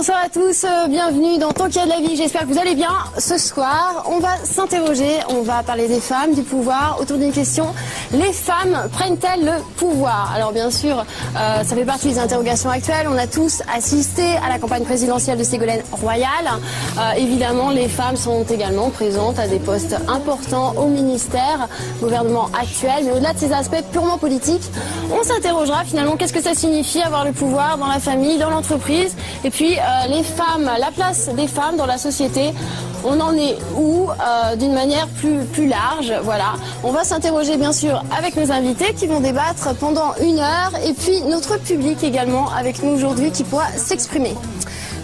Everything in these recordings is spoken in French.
Bonsoir à tous, bienvenue dans Tant qu'il y a de la vie, j'espère que vous allez bien. Ce soir, on va s'interroger, on va parler des femmes, du pouvoir, autour d'une question. Les femmes prennent-elles le pouvoir? Alors bien sûr, ça fait partie des interrogations actuelles. On a tous assisté à la campagne présidentielle de Ségolène Royal. Évidemment, les femmes sont également présentes à des postes importants au ministère, gouvernement actuel. Mais au-delà de ces aspects purement politiques, on s'interrogera finalement qu'est-ce que ça signifie avoir le pouvoir dans la famille, dans l'entreprise. Et puis les femmes, la place des femmes dans la société, on en est où d'une manière plus large. Voilà. On va s'interroger bien sûr avec nos invités qui vont débattre pendant 1 heure et puis notre public également avec nous aujourd'hui qui pourra s'exprimer.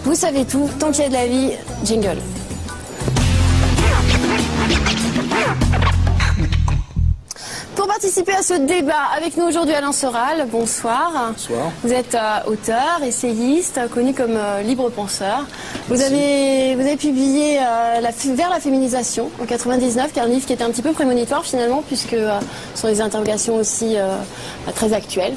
Vous savez tout, tant qu'il y a de la vie, jingle. Pour participer à ce débat avec nous aujourd'hui, Alain Soral, bonsoir. Bonsoir. Vous êtes auteur, essayiste, connu comme libre penseur. Vous avez publié Vers la féminisation en 99, qui est un livre qui était un petit peu prémonitoire finalement, puisque ce sont des interrogations aussi très actuelles.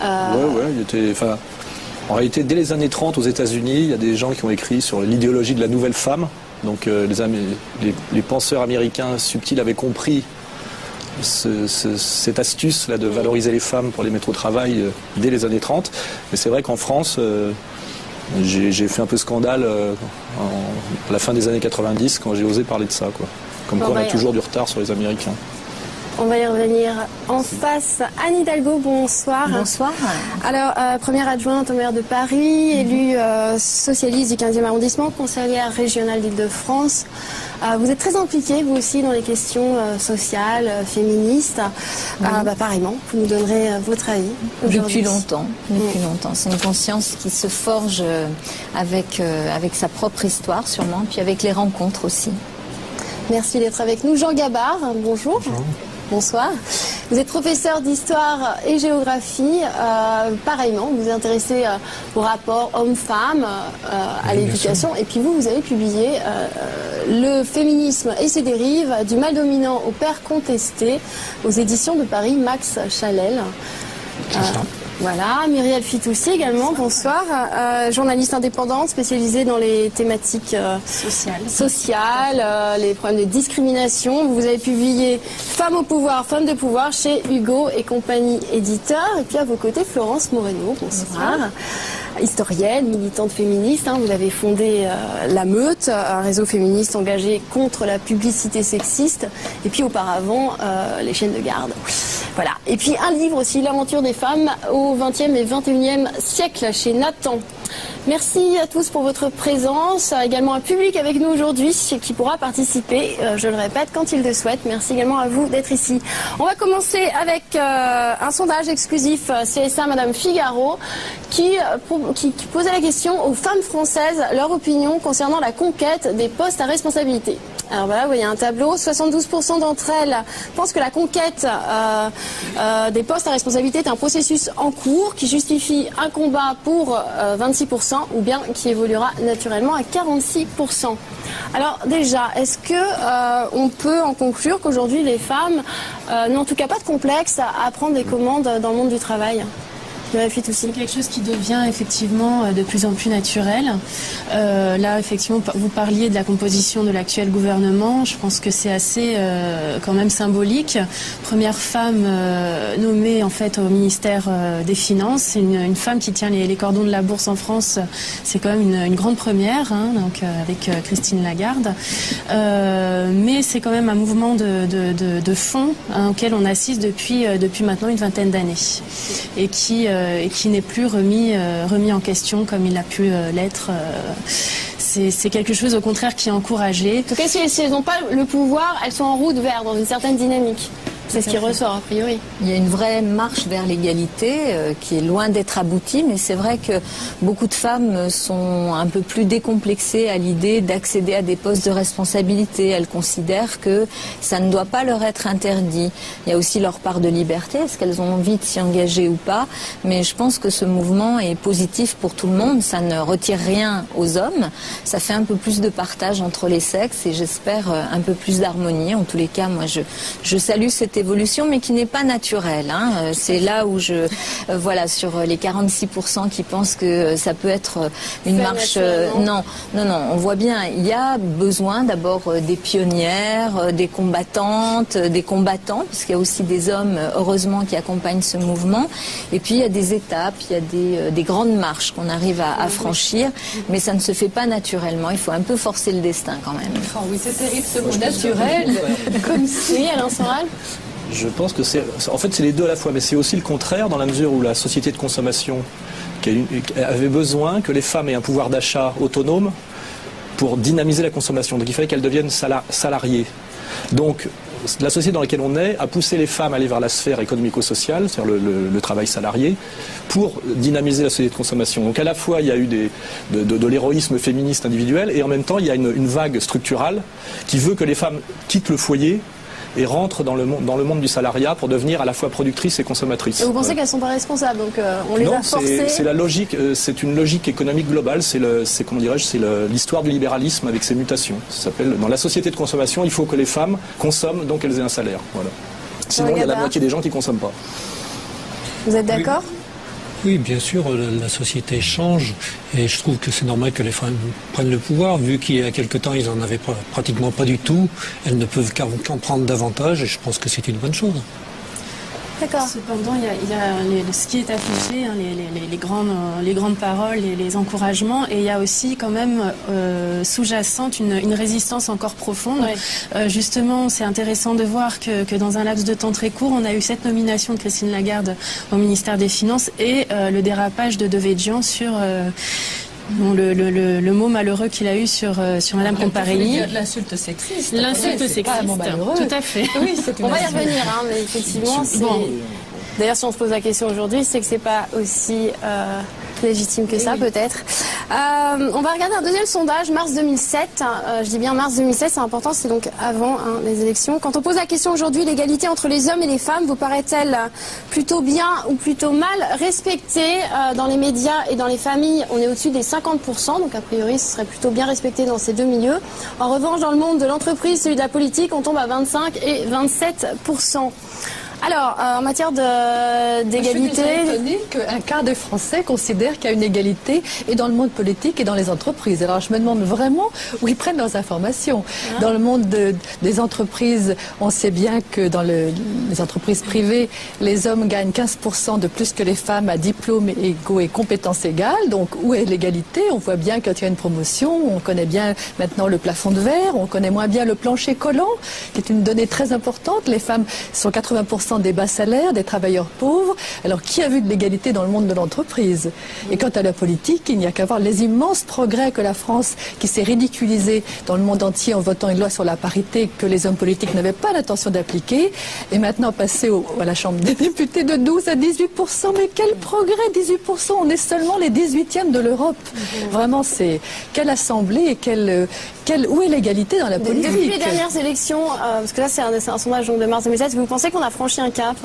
En réalité, dès les années 30 aux États-Unis, il y a des gens qui ont écrit sur l'idéologie de la nouvelle femme. Donc les penseurs américains subtils avaient compris cette astuce là de valoriser les femmes pour les mettre au travail dès les années 30. Mais c'est vrai qu'en France, j'ai fait un peu scandale à la fin des années 90 quand j'ai osé parler de ça, quoi. Comme quoi on a toujours du retard sur les Américains. On va y revenir en face. Anne Hidalgo, bonsoir. Bonsoir. Alors, première adjointe au maire de Paris, élue socialiste du 15e arrondissement, conseillère régionale d'Île-de-France. Vous êtes très impliquée, vous aussi, dans les questions sociales, féministes. Pareillement, vous nous donnerez votre avis Depuis longtemps. C'est une conscience qui se forge avec sa propre histoire, sûrement, puis avec les rencontres aussi. Merci d'être avec nous. Jean Gabard, bonjour. Bonjour. Bonsoir. Vous êtes professeur d'histoire et géographie. Pareillement, vous vous intéressez au rapport homme-femme, à l'éducation. Et puis vous avez publié Le féminisme et ses dérives, du mal dominant au père contesté, aux éditions de Paris, Max Chalel. Voilà, Muriel Fitoussi également, bonsoir, journaliste indépendante spécialisée dans les thématiques sociales, les problèmes de discrimination. Vous avez publié Femmes au pouvoir, Femmes de pouvoir chez Hugo et compagnie éditeur. Et puis à vos côtés, Florence Moreno, bonsoir. Historienne, militante féministe, vous avez fondé La Meute, un réseau féministe engagé contre la publicité sexiste, et puis auparavant les chaînes de garde. Voilà. Et puis un livre aussi, L'aventure des femmes au XXe et XXIe siècle chez Nathan. Merci à tous pour votre présence, également un public avec nous aujourd'hui qui pourra participer, je le répète, quand il le souhaite. Merci également à vous d'être ici. On va commencer avec un sondage exclusif CSA Madame Figaro qui posait la question aux femmes françaises, leur opinion concernant la conquête des postes à responsabilité. Alors voilà, vous voyez un tableau, 72% d'entre elles pensent que la conquête des postes à responsabilité est un processus en cours qui justifie un combat pour 26% ou bien qui évoluera naturellement à 46%. Alors déjà, est-ce que on peut en conclure qu'aujourd'hui les femmes n'ont en tout cas pas de complexe à prendre des commandes dans le monde du travail ? C'est quelque chose qui devient effectivement de plus en plus naturel. Là, effectivement, vous parliez de la composition de l'actuel gouvernement. Je pense que c'est assez quand même symbolique. Première femme nommée en fait au ministère des Finances. C'est une femme qui tient les cordons de la bourse en France. C'est quand même une grande première, donc avec Christine Lagarde. Mais c'est quand même un mouvement de fond auquel on assiste depuis maintenant une vingtaine d'années et qui n'est plus remis en question comme il a pu l'être. C'est quelque chose au contraire qui est encouragé. En tout cas, si elles n'ont pas le pouvoir, elles sont en route vers dans une certaine dynamique. C'est ce qui ressort a priori. Il y a une vraie marche vers l'égalité qui est loin d'être aboutie, mais c'est vrai que beaucoup de femmes sont un peu plus décomplexées à l'idée d'accéder à des postes de responsabilité. Elles considèrent que ça ne doit pas leur être interdit. Il y a aussi leur part de liberté, est-ce qu'elles ont envie de s'y engager ou pas, mais je pense que ce mouvement est positif pour tout le monde, ça ne retire rien aux hommes, ça fait un peu plus de partage entre les sexes et j'espère un peu plus d'harmonie. En tous les cas, moi je salue cette évolution, mais qui n'est pas naturelle. Hein. C'est là où voilà, sur les 46% qui pensent que ça peut être une marche. Non. On voit bien, il y a besoin d'abord des pionnières, des combattantes, des combattants, parce qu'il y a aussi des hommes, heureusement, qui accompagnent ce mouvement. Et puis il y a des étapes, il y a des grandes marches qu'on arrive à franchir, mais ça ne se fait pas naturellement. Il faut un peu forcer le destin quand même. Oh oui, c'est terrible ce mot naturel. Comme si, Alain Soral. Je pense que c'est les deux à la fois, mais c'est aussi le contraire dans la mesure où la société de consommation avait besoin que les femmes aient un pouvoir d'achat autonome pour dynamiser la consommation. Donc il fallait qu'elles deviennent salariées. Donc la société dans laquelle on est a poussé les femmes à aller vers la sphère économico-sociale, c'est-à-dire le travail salarié, pour dynamiser la société de consommation. Donc à la fois il y a eu de l'héroïsme féministe individuel et en même temps il y a une vague structurale qui veut que les femmes quittent le foyer et rentrent dans le monde du salariat pour devenir à la fois productrices et consommatrices. Et vous pensez qu'elles ne sont pas responsables, donc on les a forcées. C'est la logique, c'est une logique économique globale, c'est l'histoire du libéralisme avec ses mutations. Ça s'appelle, dans la société de consommation, il faut que les femmes consomment, donc elles aient un salaire. Voilà. Sinon, il y a la moitié des gens qui ne consomment pas. Vous êtes d'accord ? Oui, bien sûr, la société change et je trouve que c'est normal que les femmes prennent le pouvoir, vu qu'il y a quelque temps, ils n'en avaient pratiquement pas du tout. Elles ne peuvent qu'en prendre davantage et je pense que c'est une bonne chose. D'accord. Cependant, il y a ce qui est affiché, hein, les grandes paroles, les encouragements, et il y a aussi quand même sous-jacente une résistance encore profonde. Ouais. Justement, c'est intéressant de voir que dans un laps de temps très court, on a eu cette nomination de Christine Lagarde au ministère des Finances et le dérapage de Devedjian sur... le mot malheureux qu'il a eu sur Madame Comparelli. L'insulte sexiste. L'insulte sexiste. Tout à fait. Oui, on va y revenir, hein, mais effectivement, d'ailleurs, si on se pose la question aujourd'hui, c'est que c'est pas aussi légitime que ça, peut-être. On va regarder un deuxième sondage, mars 2007. Je dis bien mars 2007, c'est important, c'est donc avant les élections. Quand on pose la question aujourd'hui, l'égalité entre les hommes et les femmes vous paraît-elle plutôt bien ou plutôt mal respectée dans les médias et dans les familles? On est au-dessus des 50%, donc a priori, ce serait plutôt bien respecté dans ces deux milieux. En revanche, dans le monde de l'entreprise, celui de la politique, on tombe à 25 et 27%. Alors, en matière d'égalité... Je suis étonnée qu'un quart des Français considèrent qu'il y a une égalité et dans le monde politique et dans les entreprises. Alors, je me demande vraiment où ils prennent leurs informations. Dans le monde des entreprises, on sait bien que dans les entreprises privées, les hommes gagnent 15% de plus que les femmes à diplôme égaux et compétences égales. Donc, où est l'égalité? On voit bien quand il y a une promotion, on connaît bien maintenant le plafond de verre, on connaît moins bien le plancher collant, qui est une donnée très importante. Les femmes sont 80% des bas salaires, des travailleurs pauvres. Alors, qui a vu de l'égalité dans le monde de l'entreprise? Et quant à la politique, il n'y a qu'à voir les immenses progrès que la France, qui s'est ridiculisée dans le monde entier en votant une loi sur la parité que les hommes politiques n'avaient pas l'intention d'appliquer, et maintenant passé à la Chambre des députés de 12 à 18%. Mais quel progrès, 18%? On est seulement les 18e de l'Europe. Vraiment, c'est quelle assemblée et où est l'égalité dans la politique? Depuis les dernières élections, parce que là c'est un sondage de mars 2007, vous pensez qu'on a franchi un cap?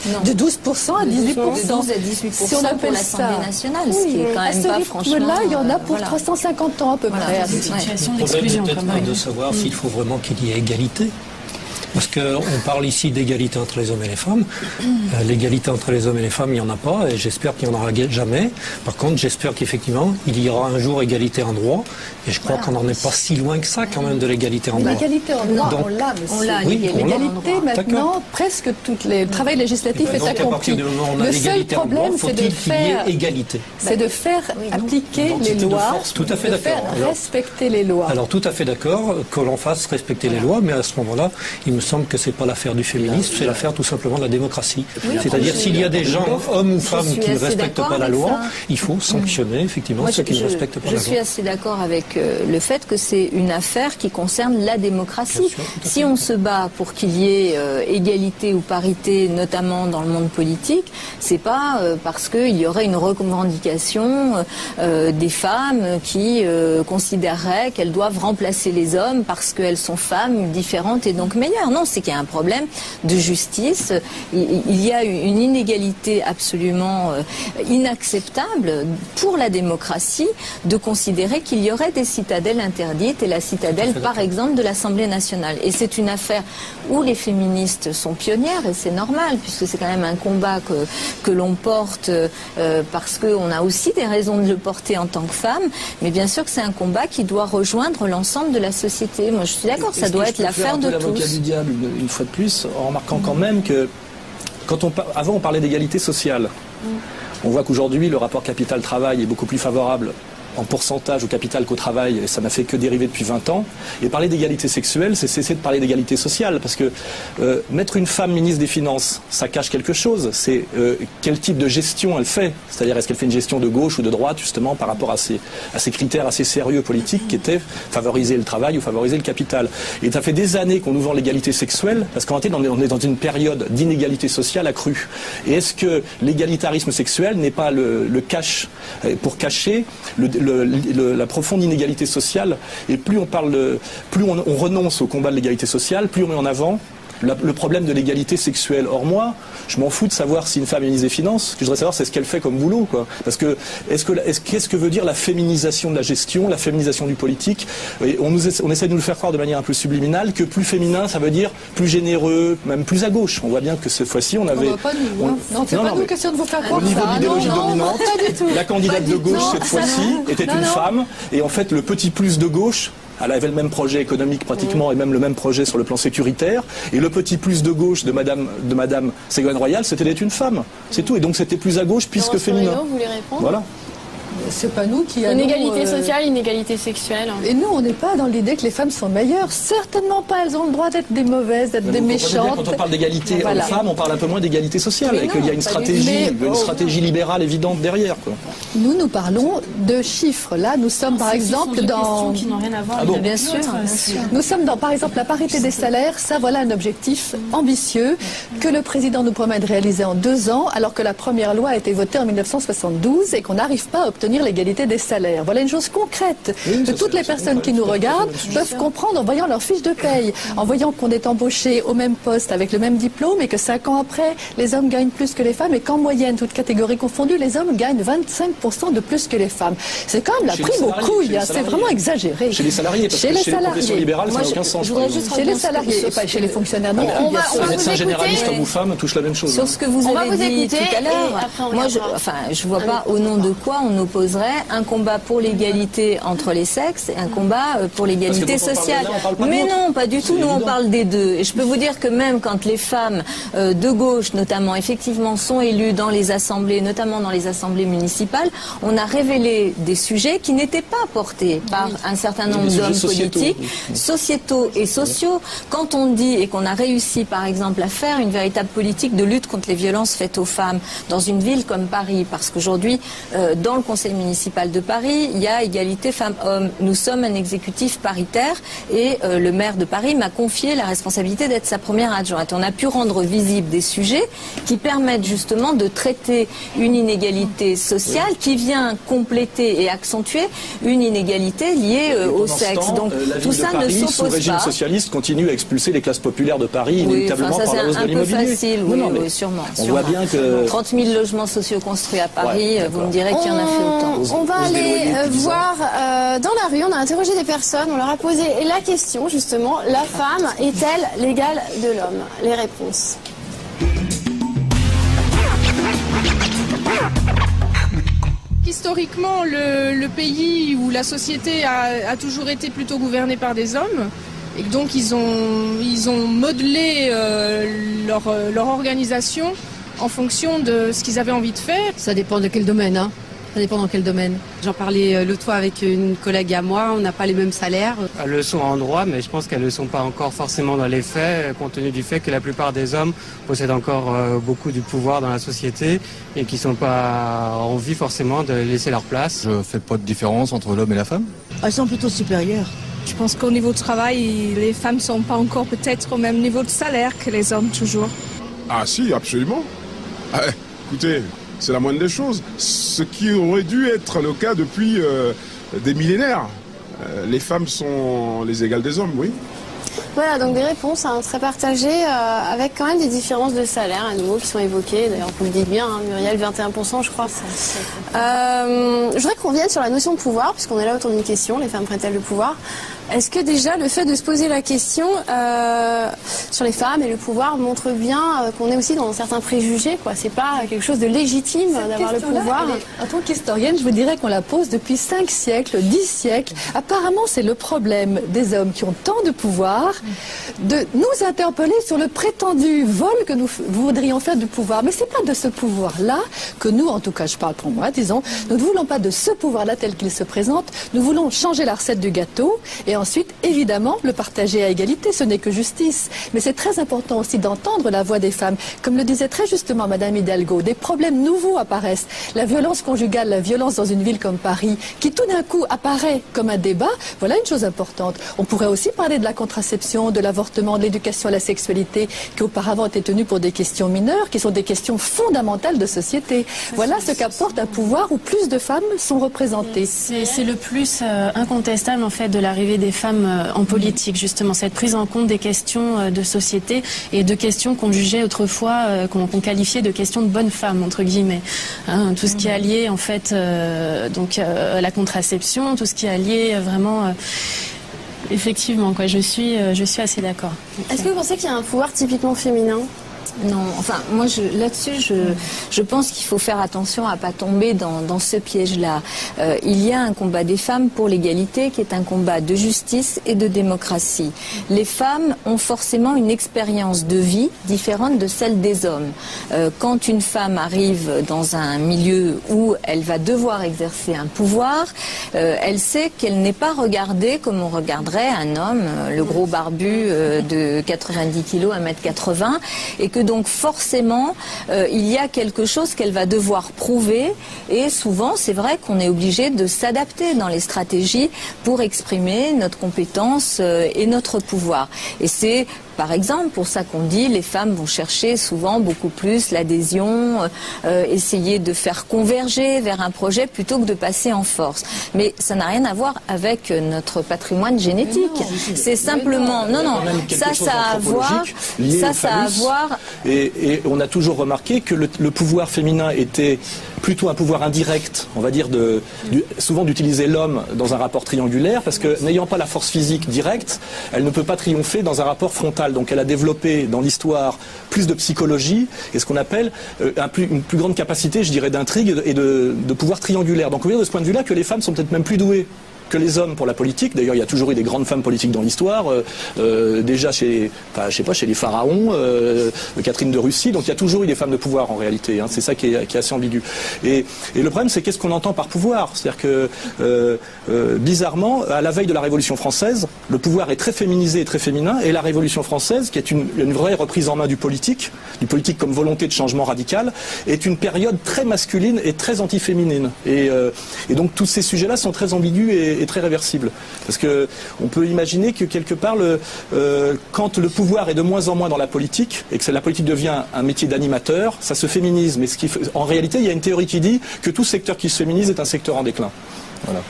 Non. De 12% à 18%. De 12 à 18% si on appelle pour l'Assemblée nationale, ce qui est quand même pas franchement... Là, il y en a pour 350 ans à peu près. C'est une situation Le d'exclusion. problème, c'est peut-être de savoir s'il faut vraiment qu'il y ait égalité. Parce qu'on parle ici d'égalité entre les hommes et les femmes. L'égalité entre les hommes et les femmes, il n'y en a pas, et j'espère qu'il n'y en aura jamais. Par contre, j'espère qu'effectivement, il y aura un jour égalité en droit, et je crois qu'on n'en est pas si loin que ça, quand même, de l'égalité en droit. L'égalité en droit, donc, on l'a. Oui, l'égalité, maintenant, presque tout le travail législatif est accompli. À partir du moment où on a l'égalité en droit, faut-il qu'il y ait égalité? C'est de faire appliquer les lois, tout à fait de faire respecter les lois. Alors, tout à fait d'accord que l'on fasse respecter les lois, mais à ce moment-là, il me semble que c'est pas l'affaire du féminisme, c'est l'affaire tout simplement de la démocratie. C'est-à-dire s'il y a des gens, hommes ou femmes, qui ne respectent pas la loi, il faut sanctionner effectivement ceux qui ne respectent pas la loi. Je suis assez d'accord avec le fait que c'est une affaire qui concerne la démocratie. Si on se bat pour qu'il y ait égalité ou parité, notamment dans le monde politique, c'est pas parce qu'il y aurait une revendication des femmes qui considéreraient qu'elles doivent remplacer les hommes parce qu'elles sont femmes différentes et donc meilleures. non, c'est qu'il y a un problème de justice. Il y a une inégalité absolument inacceptable pour la démocratie de considérer qu'il y aurait des citadelles interdites, et la citadelle, par exemple, de l'Assemblée nationale. Et c'est une affaire où les féministes sont pionnières, et c'est normal, puisque c'est quand même un combat que l'on porte parce qu'on a aussi des raisons de le porter en tant que femme, mais bien sûr que c'est un combat qui doit rejoindre l'ensemble de la société. Moi, je suis d'accord, ça doit être l'affaire de tous. L'avocat du diable, une fois de plus, en remarquant quand même que avant on parlait d'égalité sociale. On voit qu'aujourd'hui le rapport capital-travail est beaucoup plus favorable en pourcentage au capital qu'au travail, et ça n'a fait que dériver depuis 20 ans. Et parler d'égalité sexuelle, c'est cesser de parler d'égalité sociale, parce que mettre une femme ministre des Finances, ça cache quelque chose. C'est quel type de gestion elle fait. C'est-à-dire, est-ce qu'elle fait une gestion de gauche ou de droite, justement, par rapport à ces critères assez sérieux politiques qui étaient favoriser le travail ou favoriser le capital. Et ça fait des années qu'on nous vend l'égalité sexuelle, parce qu'en réalité, on est dans une période d'inégalité sociale accrue. Et est-ce que l'égalitarisme sexuel n'est pas le cache pour cacher la profonde inégalité sociale, et plus on renonce au combat de l'égalité sociale, plus on met en avant le problème de l'égalité sexuelle. Or moi, je m'en fous de savoir si une femme est ministre des Finances. Ce que je voudrais savoir, c'est ce qu'elle fait comme boulot, quoi. Parce que qu'est-ce que veut dire la féminisation de la gestion, la féminisation du politique? Et on essaie de nous le faire croire de manière un peu subliminale que plus féminin, ça veut dire plus généreux, même plus à gauche. On voit bien que cette fois-ci, on avait. Non, pas nous. Non, c'est pas nous question de vous faire croire. Au niveau de l'idéologie dominante, la candidate de gauche cette fois-ci était une femme, et en fait, le petit plus de gauche. Elle avait le même projet économique pratiquement, et même le même projet sur le plan sécuritaire. Et le petit plus de gauche de Madame Ségolène Royal, c'était d'être une femme. C'est tout. Et donc c'était plus à gauche puisque féminin. Vous voulez répondre ? Voilà. C'est pas nous qui allons... Inégalité sociale, inégalité sexuelle. Et nous, on n'est pas dans l'idée que les femmes sont meilleures. Certainement pas. Elles ont le droit d'être des mauvaises, d'être des méchantes. Quand on parle d'égalité homme-femme, on parle un peu moins d'égalité sociale. Et qu'il y a une stratégie libérale évidente derrière, quoi. Nous parlons de chiffres. Là, nous sommes par exemple dans... qui n'ont rien à voir avec bien sûr. Nous sommes dans, par exemple, la parité des salaires. Ça, voilà un objectif ambitieux que le président nous promet de réaliser en 2 ans, alors que la première loi a été votée en 1972 et qu'on n'arrive pas à obtenir l'égalité des salaires. Voilà une chose concrète que toutes les personnes qui nous regardent peuvent comprendre en voyant leur fiche de paye, en voyant qu'on est embauché au même poste avec le même diplôme, et que 5 ans après, les hommes gagnent plus que les femmes, et qu'en moyenne, toutes catégories confondues, les hommes gagnent 25% de plus que les femmes. C'est quand même la prime aux couilles, c'est vraiment exagéré. Chez les salariés, parce que chez les professions libérales, ça n'a aucun sens. Chez les salariés, et pas chez les fonctionnaires. Non, un médecin généraliste, homme ou femme, touche la même chose. Sur ce que vous avez dit tout à l'heure, moi, je vois pas au nom de quoi on opposerait un combat pour l'égalité entre les sexes et un combat pour l'égalité sociale. Mais non, pas du tout. Nous, on parle des deux. Et je peux vous dire que même quand les femmes de gauche, notamment, effectivement, sont élues dans les assemblées, notamment dans les assemblées municipales, on a révélé des sujets qui n'étaient pas portés par un certain nombre d'hommes politiques, sociétaux et sociaux. Quand on dit, et qu'on a réussi, par exemple, à faire une véritable politique de lutte contre les violences faites aux femmes dans une ville comme Paris, parce qu'aujourd'hui, dans le conseil municipal de Paris, il y a égalité femmes-hommes. Nous sommes un exécutif paritaire, et le maire de Paris m'a confié la responsabilité d'être sa première adjointe. On a pu rendre visibles des sujets qui permettent justement de traiter une inégalité sociale qui vient compléter et accentuer une inégalité liée au sexe. Donc tout ça ne s'oppose pas. Sous régime socialiste, continue à expulser les classes populaires de Paris inévitablement par la hausse de l'immobilier. C'est un peu facile, oui, sûrement. On voit bien que 30 000 logements sociaux construits à Paris, vous me direz qu'il y en a fait autant. On va aller voir dans la rue, on a interrogé des personnes, on leur a posé la question justement, la femme est-elle l'égale de l'homme? Les réponses. Historiquement, le pays ou la société a toujours été plutôt gouvernée par des hommes. Et donc ils ont modelé leur organisation en fonction de ce qu'ils avaient envie de faire. Ça dépend de quel domaine, hein. Ça dépend dans quel domaine. J'en parlais l'autre fois avec une collègue à moi, on n'a pas les mêmes salaires. Elles le sont en droit, mais je pense qu'elles ne le sont pas encore forcément dans les faits, compte tenu du fait que la plupart des hommes possèdent encore beaucoup de pouvoir dans la société et qui ne sont pas envie forcément de laisser leur place. Je ne fais pas de différence entre l'homme et la femme. Elles sont plutôt supérieures. Je pense qu'au niveau de travail, les femmes ne sont pas encore peut-être au même niveau de salaire que les hommes toujours. Ah si, absolument. Écoutez, c'est la moindre des choses. Ce qui aurait dû être le cas depuis des millénaires. Les femmes sont les égales des hommes, oui. Voilà, donc des réponses très partagées, avec quand même des différences de salaire à nouveau qui sont évoquées. D'ailleurs, vous le dites bien, hein, Muriel, 21%, je crois. Je voudrais qu'on revienne sur la notion de pouvoir, puisqu'on est là autour d'une question, les femmes prennent-elles le pouvoir? Est-ce que déjà le fait de se poser la question sur les femmes et le pouvoir montre bien qu'on est aussi dans certains préjugés, quoi? C'est pas quelque chose de légitime d'avoir le pouvoir. En tant qu'historienne, je vous dirais qu'on la pose depuis 5 siècles, 10 siècles. Apparemment, c'est le problème des hommes qui ont tant de pouvoir de nous interpeller sur le prétendu vol que nous voudrions faire du pouvoir. Mais c'est pas de ce pouvoir-là que nous, en tout cas, je parle pour moi, disons, nous ne voulons pas de ce pouvoir-là tel qu'il se présente. Nous voulons changer la recette du gâteau et ensuite, évidemment, le partager à égalité. Ce n'est que justice. Mais c'est très important aussi d'entendre la voix des femmes. Comme le disait très justement Madame Hidalgo, des problèmes nouveaux apparaissent. La violence conjugale, la violence dans une ville comme Paris, qui tout d'un coup apparaît comme un débat, voilà une chose importante. On pourrait aussi parler de la contraception, de l'avortement, de l'éducation à la sexualité, qui auparavant étaient tenues pour des questions mineures, qui sont des questions fondamentales de société. Voilà ce qu'apporte un pouvoir où plus de femmes sont représentées. C'est le plus incontestable en fait de l'arrivée des femmes en politique, justement, cette prise en compte des questions de société et de questions qu'on jugeait autrefois, qu'on qualifiait de questions de bonnes femmes, entre guillemets. Hein, tout ce qui est lié en fait à la contraception, tout ce qui est lié vraiment... Effectivement, quoi, je suis assez d'accord. Est-ce que vous pensez qu'il y a un pouvoir typiquement féminin ? Non, enfin, moi, là-dessus, je pense qu'il faut faire attention à pas tomber dans ce piège-là. Il y a un combat des femmes pour l'égalité qui est un combat de justice et de démocratie. Les femmes ont forcément une expérience de vie différente de celle des hommes. Quand une femme arrive dans un milieu où elle va devoir exercer un pouvoir, elle sait qu'elle n'est pas regardée comme on regarderait un homme, le gros barbu de 90 kilos, 1m80, et que donc forcément il y a quelque chose qu'elle va devoir prouver, et souvent c'est vrai qu'on est obligé de s'adapter dans les stratégies pour exprimer notre compétence et notre pouvoir. Et c'est par exemple pour ça qu'on dit les femmes vont chercher souvent beaucoup plus l'adhésion, essayer de faire converger vers un projet plutôt que de passer en force. Mais ça n'a rien à voir avec notre patrimoine génétique. C'est simplement... Non, ça a à voir... Et on a toujours remarqué que le pouvoir féminin était plutôt un pouvoir indirect, on va dire, souvent d'utiliser l'homme dans un rapport triangulaire, parce que n'ayant pas la force physique directe, elle ne peut pas triompher dans un rapport frontal. Donc elle a développé dans l'histoire plus de psychologie et ce qu'on appelle une plus grande capacité, je dirais, d'intrigue et de pouvoir triangulaire. Donc on veut dire de ce point de vue-là que les femmes sont peut-être même plus douées que les hommes pour la politique. D'ailleurs, il y a toujours eu des grandes femmes politiques dans l'histoire, déjà chez les pharaons, Catherine de Russie, donc il y a toujours eu des femmes de pouvoir en réalité, hein. C'est ça qui est assez ambigu. Et le problème, c'est qu'est-ce qu'on entend par pouvoir? C'est-à-dire que, bizarrement, à la veille de la Révolution française, le pouvoir est très féminisé et très féminin, et la Révolution française, qui est une vraie reprise en main du politique comme volonté de changement radical, est une période très masculine et très anti-féminine. Et donc tous ces sujets-là sont très ambigus et très réversible. Parce que on peut imaginer que quelque part, quand le pouvoir est de moins en moins dans la politique, et que la politique devient un métier d'animateur, ça se féminise. Mais en réalité, il y a une théorie qui dit que tout secteur qui se féminise est un secteur en déclin. Voilà.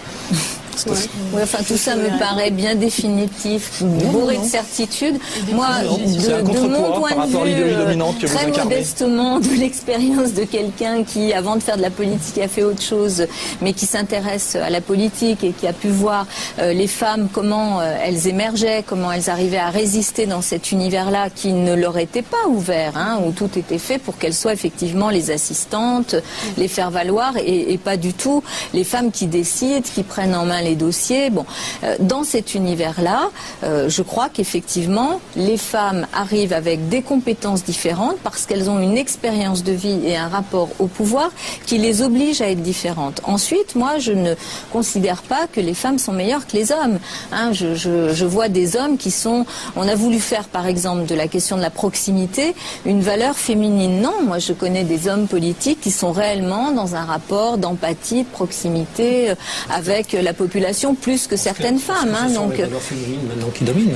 Oui, enfin, tout ça me paraît bien définitif, bourré de certitude. Moi, de mon point de vue, très modestement, de l'expérience de quelqu'un qui, avant de faire de la politique, a fait autre chose, mais qui s'intéresse à la politique et qui a pu voir les femmes, comment elles émergeaient, comment elles arrivaient à résister dans cet univers-là qui ne leur était pas ouvert, hein, où tout était fait pour qu'elles soient effectivement les assistantes, les faire valoir, et pas du tout les femmes qui décident, qui prennent en main les dossiers. Bon, dans cet univers-là, je crois qu'effectivement, les femmes arrivent avec des compétences différentes parce qu'elles ont une expérience de vie et un rapport au pouvoir qui les oblige à être différentes. Ensuite, moi, je ne considère pas que les femmes sont meilleures que les hommes. Hein, je vois des hommes qui sont... On a voulu faire, par exemple, de la question de la proximité une valeur féminine. Non, moi, je connais des hommes politiques qui sont réellement dans un rapport d'empathie, de proximité avec la population population plus que certaines femmes. Ce sont les valeurs féminines maintenant qui dominent.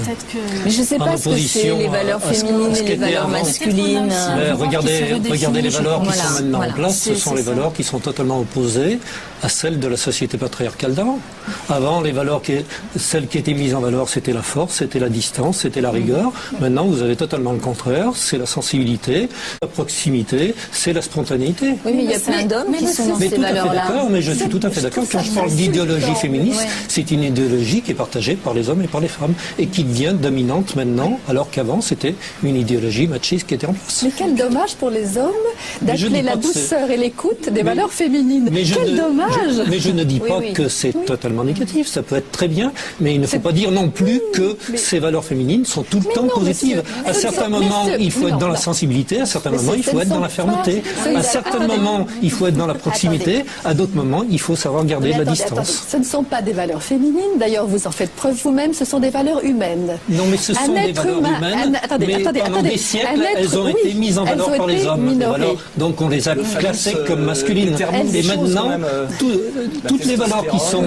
Mais je ne sais pas ce que c'est les valeurs féminines et les valeurs masculines. Regardez les valeurs qui sont maintenant en place. Ce sont les valeurs qui sont totalement opposées à celles de la société patriarcale d'avant. Avant, celles qui étaient mises en valeur, c'était la force, c'était la distance, c'était la rigueur. Maintenant, vous avez totalement le contraire. C'est la sensibilité, la proximité, c'est la spontanéité. Oui, mais il y a plein d'hommes qui sont dans ces valeurs-là. Mais je suis tout à fait d'accord. Quand je parle d'idéologie féministe, c'est une idéologie qui est partagée par les hommes et par les femmes et qui devient dominante maintenant, alors qu'avant, c'était une idéologie machiste qui était en place. Mais quel dommage pour les hommes d'appeler la douceur et l'écoute des valeurs féminines. Quel dommage. Mais je ne dis pas que c'est totalement négatif. Ça peut être très bien, mais il ne faut pas dire non plus que ces valeurs féminines sont tout le temps positives. À certains moments, il faut être dans la sensibilité. À certains moments, il faut être dans la fermeté. À certains moments, il faut être dans la proximité. À d'autres moments, il faut savoir garder de la distance. Ce ne sont pas des valeurs féminines. D'ailleurs, vous en faites preuve vous-même. Ce sont des valeurs humaines. Non, mais ce sont des valeurs humaines. Mais pendant des siècles, elles ont été mises en valeur par les hommes. Donc, on les a classées comme masculines. Et maintenant, toutes les valeurs qui sont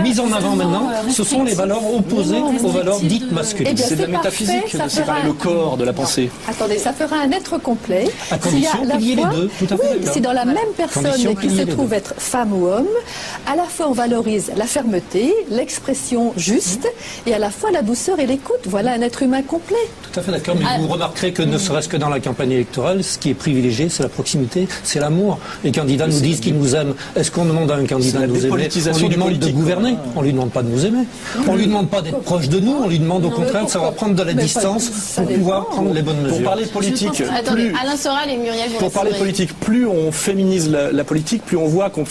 mises en avant maintenant, ce sont les valeurs opposées aux valeurs dites masculines. C'est de la métaphysique de séparer le corps de la pensée. Attendez, ça fera un être complet. À condition qu'il y ait les deux, tout à fait d'accord. Si dans la même personne qui se trouve être femme ou homme, à la fois on valorise la fermeté, l'expression juste, et à la fois la douceur et l'écoute. Voilà un être humain complet. Tout à fait d'accord, mais vous remarquerez que ne serait-ce que dans la campagne électorale, ce qui est privilégié, c'est la proximité, c'est l'amour. Les candidats nous disent qu'ils nous aiment. Est-ce qu'on demande à un candidat de nous aimer? On lui demande de gouverner, on lui demande pas de nous aimer. On lui demande pas d'être proche de nous, on lui demande au contraire de savoir prendre de la distance pour pouvoir prendre les bonnes mesures. Pour parler politique, Alain Soral et Muriel, pour parler politique, plus on féminise la politique, plus on voit qu'on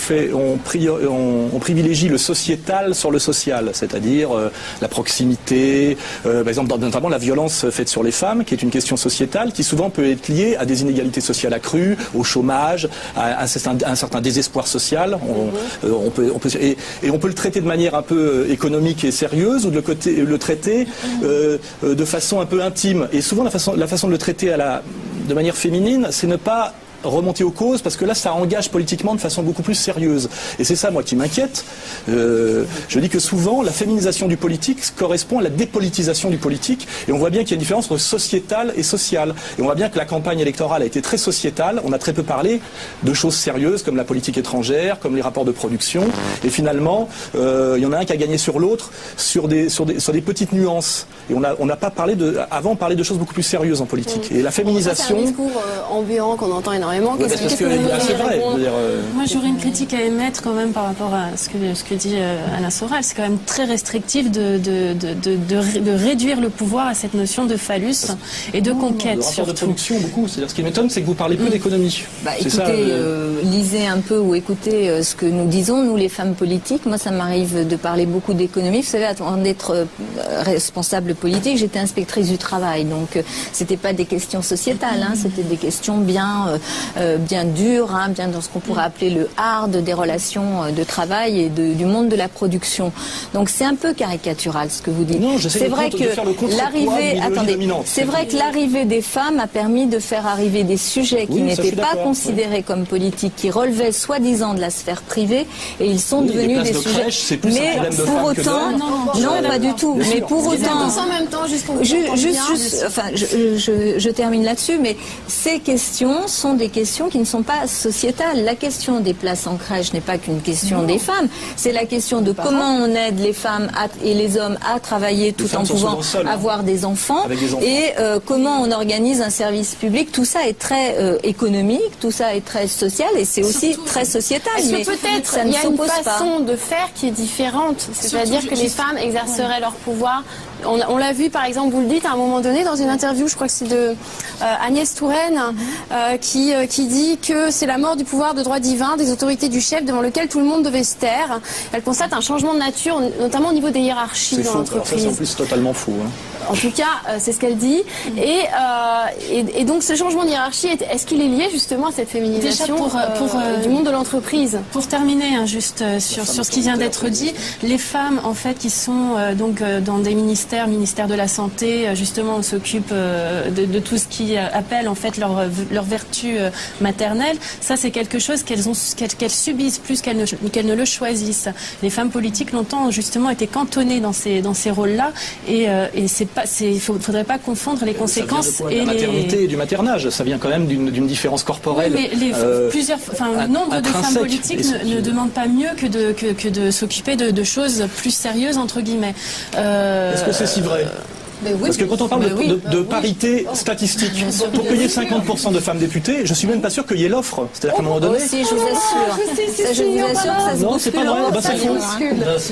privilégie le sociétal sur le social, c'est-à-dire la proximité, par exemple notamment la violence faite sur les femmes, qui est une question sociétale, qui souvent peut être liée à des inégalités sociales accrues, au chômage, à un certain désespoir social. On peut le traiter de manière un peu économique et sérieuse, ou de le traiter de façon un peu intime. Et souvent la façon de le traiter de manière féminine, c'est ne pas remonter aux causes, parce que là ça engage politiquement de façon beaucoup plus sérieuse. Et c'est ça moi qui m'inquiète. Je dis que souvent la féminisation du politique correspond à la dépolitisation du politique, et on voit bien qu'il y a une différence entre sociétal et social. Et on voit bien que la campagne électorale a été très sociétale, on a très peu parlé de choses sérieuses comme la politique étrangère, comme les rapports de production, et finalement il y en a un qui a gagné sur l'autre sur des petites nuances. Et on n'a pas parlé avant on parlait de choses beaucoup plus sérieuses en politique. Et la féminisation... C'est un discours ambiant qu'on entend énormément. C'est vrai. Moi, j'aurais une critique à émettre quand même par rapport à ce que dit Alain Soral. C'est quand même très restrictif de réduire le pouvoir à cette notion de phallus et de conquête. Le rapport de production, beaucoup. C'est-à-dire, ce qui m'étonne, c'est que vous parlez peu d'économie. Écoutez, lisez un peu ou écoutez ce que nous disons, nous les femmes politiques. Moi, ça m'arrive de parler beaucoup d'économie. Vous savez, avant d'être responsable politique, j'étais inspectrice du travail. Donc, c'était pas des questions sociétales, c'était des questions bien dures, bien dans ce qu'on pourrait appeler le hard des relations de travail et du monde de la production. Donc, c'est un peu caricatural ce que vous dites. C'est vrai que l'arrivée des femmes a permis de faire arriver des sujets qui n'étaient pas considérés comme politiques, qui relevaient soi-disant de la sphère privée, et ils sont devenus des sujets. Mais pour autant, non, pas du tout. Mais pour autant, je termine là-dessus. Mais ces questions sont des questions qui ne sont pas sociétales. La question des places en crèche n'est pas qu'une question des femmes. C'est la question de comment on aide les femmes et les hommes à travailler tout en pouvant avoir des enfants, et comment on organise un service public. Tout ça est très économique, tout ça est très social, et c'est aussi très sociétal. Mais peut-être il y a une façon de faire qui est différente, c'est-à-dire que les femmes exerceraient leur pouvoir. On l'a vu, par exemple, vous le dites à un moment donné dans une interview, je crois que c'est de Agnès Touraine, qui dit que c'est la mort du pouvoir de droit divin des autorités du chef devant lequel tout le monde devait se taire. Elle constate un changement de nature, notamment au niveau des hiérarchies dans l'entreprise. C'est en plus totalement faux. En tout cas, c'est ce qu'elle dit. Et donc, ce changement de hiérarchie, est-ce qu'il est lié justement à cette féminisation du monde de l'entreprise? Pour terminer, juste sur ce qui vient d'être dit, les femmes, en fait, qui sont donc dans des ministère de la Santé, justement, on s'occupe de tout ce qui appelle, en fait, leur vertu maternelle, ça c'est quelque chose qu'elles subissent plus qu'elles ne le choisissent. Les femmes politiques longtemps justement été cantonnées dans ces rôles-là et faudrait pas confondre les conséquences ça vient de la maternité et du maternage. Ça vient quand même d'une différence corporelle. Oui, mais nombre de femmes politiques ne demandent pas mieux que de s'occuper de choses plus sérieuses entre guillemets. Est-ce que c'est si vrai? Parce que quand on parle de parité statistique, pour qu'il y ait 50% de femmes députées, je suis même pas sûr qu'il y ait l'offre. C'est-à-dire qu'à un moment donné... Si, je vous assure. Je vous assure que ça se bouscule. Non, c'est pas vrai. C'est faux.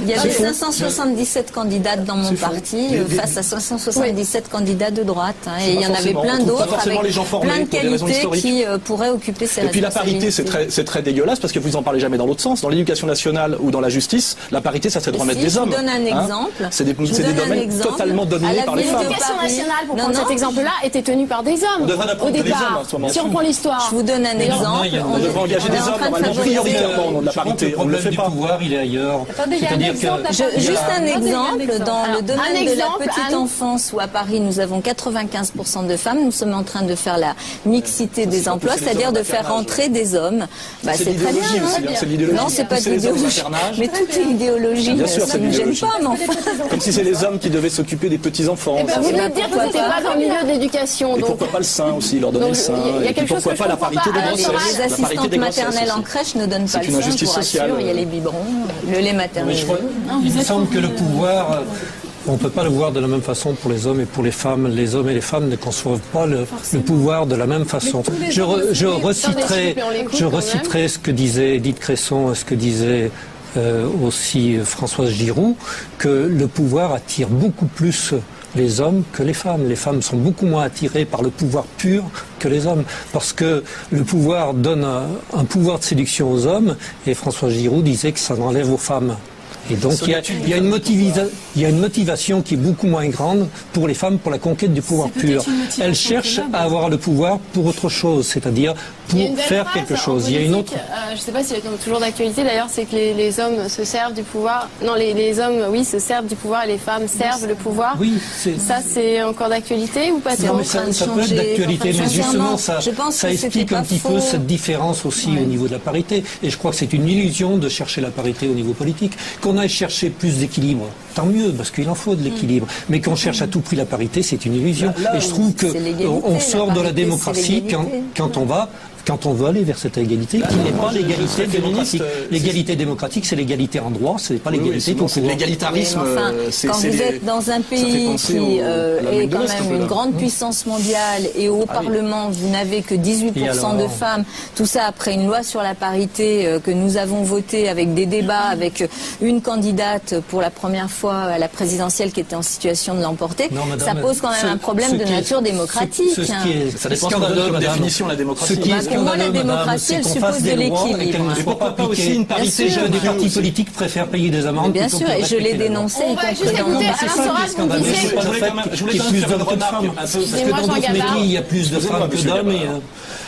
Il y avait 577 candidates dans mon parti face à 577 candidats de droite. Et il y en avait plein d'autres avec plein de qualités qui pourraient occuper ces responsabilités. Et puis la parité, c'est très dégueulasse parce que vous en parlez jamais dans l'autre sens. Dans l'éducation nationale ou dans la justice, la parité, ça c'est de remettre des hommes. Je vous donne un exemple. C'est des domaines totalement dominés par l'éducation nationale, pour prendre cet exemple-là, était tenue par des hommes au départ. Si on prend l'histoire. Je vous donne un exemple. On devrait engager des hommes normalement prioritairement au nom de la parité. On ne le fait pas. Le pouvoir, il est ailleurs. Juste un exemple. Dans le domaine de la petite enfance, où à Paris nous avons 95% de femmes, nous sommes en train de faire la mixité des emplois, c'est-à-dire de faire rentrer des hommes. C'est très bien. Non, c'est pas de l'idéologie. Mais tout est idéologie. Ça ne me gêne pas, mais enfin. Comme si c'est les hommes qui devaient s'occuper des petits-enfants. Vous voulez dire que c'était pas dans le milieu d'éducation. Et pourquoi pas le sein aussi, leur donner le sein. Et puis pourquoi pas la parité des grossesses. Les assistantes maternelles en crèche ne donnent pas le sein, je vous rassure. Il y a les biberons, le lait maternel. Il me semble que le pouvoir... On ne peut pas le voir de la même façon pour les hommes et pour les femmes. Les hommes et les femmes ne conçoivent pas le pouvoir de la même façon. Je reciterai ce que disait Edith Cresson, ce que disait aussi Françoise Giroud, que le pouvoir attire beaucoup plus les hommes que les femmes. Les femmes sont beaucoup moins attirées par le pouvoir pur que les hommes, parce que le pouvoir donne un pouvoir de séduction aux hommes, et Françoise Giroud disait que ça enlève aux femmes. Et donc il y a une motivation qui est beaucoup moins grande pour les femmes pour la conquête du pouvoir pur. Elles cherchent à avoir le pouvoir pour autre chose, c'est-à-dire pour faire quelque chose. Il y a une autre... je ne sais pas si c'est toujours d'actualité d'ailleurs, c'est que les hommes se servent du pouvoir. Non, les hommes, oui, se servent du pouvoir et les femmes servent le pouvoir. Oui, ça, c'est encore d'actualité ou pas? Non, mais ça peut être d'actualité, mais justement, ça explique un petit peu cette différence aussi au niveau de la parité. Et je crois que c'est une illusion de chercher la parité au niveau politique. Qu'on aille chercher plus d'équilibre, tant mieux, parce qu'il en faut de l'équilibre. Mais qu'on cherche à tout prix la parité, c'est une illusion. Et je trouve qu'on sort de la démocratie quand on veut aller vers cette égalité, qui n'est pas l'égalité démocratique. L'égalité démocratique, c'est l'égalité en droit, c'est pas l'égalité pour pouvoir. L'égalitarisme, quand vous êtes dans un pays qui est quand même une grande puissance mondiale et au Parlement, vous n'avez que 18% de femmes, tout ça après une loi sur la parité que nous avons votée avec des débats, avec une candidate pour la première fois à la présidentielle qui était en situation de l'emporter, ça pose quand même un problème de nature démocratique. Ça dépend de la définition de la démocratie. Pour moi, la démocratie, elle suppose de l'équilibre. Et pourquoi pas aussi une parité? Des partis politiques préfèrent payer des amendes. Bien sûr, et je l'ai dénoncé, y compris dans mon C'est ça qui est scandaleux, c'est pas le fait qu'il y ait plus d'hommes que de femmes. Parce que dans d'autres métiers, il y a plus de femmes que d'hommes.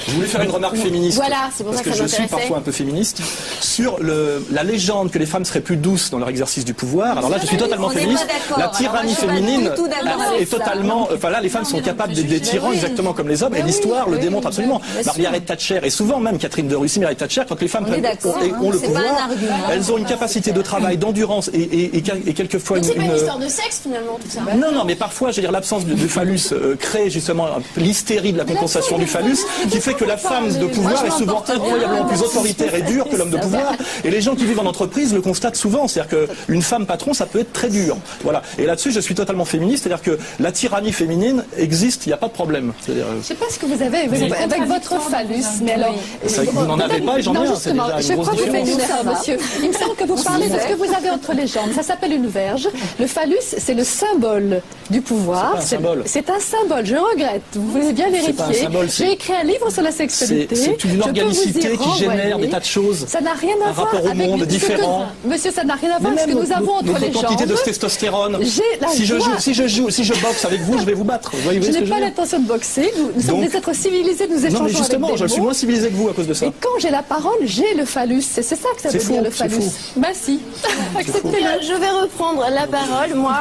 Je voulais faire une remarque féministe. Voilà, c'est pour ça que je suis parfois un peu féministe. Sur la légende que les femmes seraient plus douces dans leur exercice du pouvoir. Alors là, je suis totalement féministe. La tyrannie féminine est totalement. Enfin là, les femmes sont capables d'être tyrans exactement comme les hommes, et l'histoire le démontre absolument. Margaret Thatcher et souvent même Catherine de Russie, Margaret Thatcher, quand les femmes ont le pouvoir, elles ont une capacité de travail, d'endurance et quelquefois une. C'est pas une histoire de sexe finalement tout ça. Non, mais parfois, je veux dire, l'absence du phallus crée justement l'hystérie de la compensation du phallus, qui fait que la femme de pouvoir est souvent incroyablement plus autoritaire et dure que l'homme de pouvoir. Et les gens qui vivent en entreprise le constatent souvent. C'est-à-dire qu'une femme patron, ça peut être très dur. Voilà. Et là-dessus, je suis totalement féministe. C'est-à-dire que la tyrannie féminine existe, il n'y a pas de problème. Je ne sais pas ce que vous avez avec votre phallus, mais alors... Vous n'en avez pas et j'en ai un. C'est déjà je crois que vous faites une erreur, monsieur. Il me semble que vous parlez de ce que vous avez entre les jambes. Ça s'appelle une verge. Le phallus, c'est le symbole du pouvoir. C'est un symbole. Je regrette. Vous voulez bien vérifier. J'ai écrit un livre sur la sexualité. C'est une organicité qui génère des tas de choses. Ça n'a rien à voir avec... Un rapport au monde différent. Monsieur, ça n'a rien à voir avec ce que nous avons entre les jambes. Notre quantité de testostérone. Si je boxe avec vous, je vais vous battre. Je n'ai pas l'intention de boxer. Nous sommes des êtres civilisés, nous échangeons avec des gens. Je suis moins civilisé que vous à cause de ça. Et quand j'ai la parole, j'ai le phallus. C'est ça que ça veut dire, le phallus. Ben si. Acceptez-le. Je vais reprendre la parole. Moi,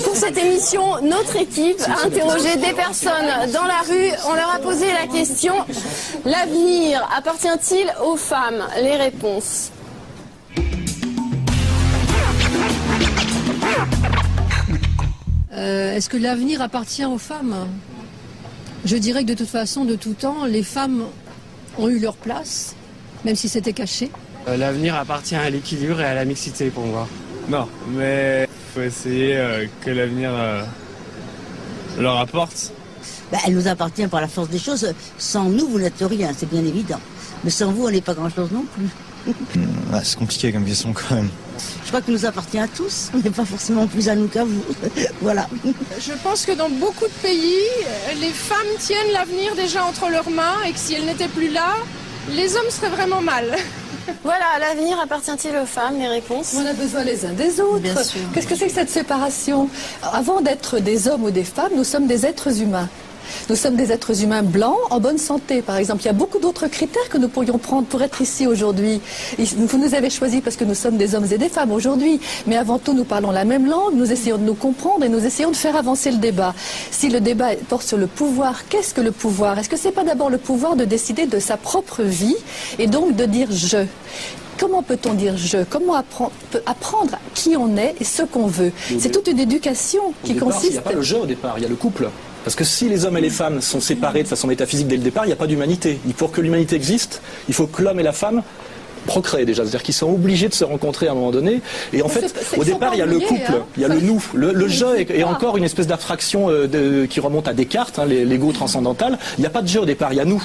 pour cette émission, notre équipe a interrogé des personnes dans la rue. On leur a posé la question, l'avenir appartient-il aux femmes? Les réponses. Est-ce que l'avenir appartient aux femmes? Je dirais que de toute façon, de tout temps, les femmes ont eu leur place, même si c'était caché. L'avenir appartient à l'équilibre et à la mixité pour moi. Non, mais il faut essayer que l'avenir leur apporte. Elle nous appartient par la force des choses. Sans nous, vous n'êtes rien, c'est bien évident. Mais sans vous, on n'est pas grand-chose non plus. C'est compliqué comme question quand même. Je crois qu'il nous appartient à tous, mais pas forcément plus à nous qu'à vous. Voilà. Je pense que dans beaucoup de pays, les femmes tiennent l'avenir déjà entre leurs mains et que si elles n'étaient plus là, les hommes seraient vraiment mal. Voilà, l'avenir appartient-il aux femmes? Les réponses. On a besoin les uns des autres. Bien sûr. Qu'est-ce que c'est que cette séparation? Avant d'être des hommes ou des femmes, nous sommes des êtres humains. Nous sommes des êtres humains blancs, en bonne santé, par exemple. Il y a beaucoup d'autres critères que nous pourrions prendre pour être ici aujourd'hui. Vous nous avez choisis parce que nous sommes des hommes et des femmes aujourd'hui. Mais avant tout, nous parlons la même langue, nous essayons de nous comprendre et nous essayons de faire avancer le débat. Si le débat porte sur le pouvoir, qu'est-ce que le pouvoir? Est-ce que c'est pas d'abord le pouvoir de décider de sa propre vie et donc de dire « je ». Comment peut-on dire « je » Comment apprendre qui on est et ce qu'on veut? C'est toute une éducation qui consiste... Il n'y a pas le « je » au départ, il y a le couple. Parce que si les hommes et les femmes sont séparés de façon métaphysique dès le départ, il n'y a pas d'humanité. Pour que l'humanité existe, il faut que l'homme et la femme procréer déjà, c'est-à-dire qu'ils sont obligés de se rencontrer à un moment donné. Et en fait, au départ, il y a le couple, il y a le nous. Le je est encore une espèce d'abstraction qui remonte à Descartes, l'ego transcendantal. Il n'y a pas de je au départ, il y a nous.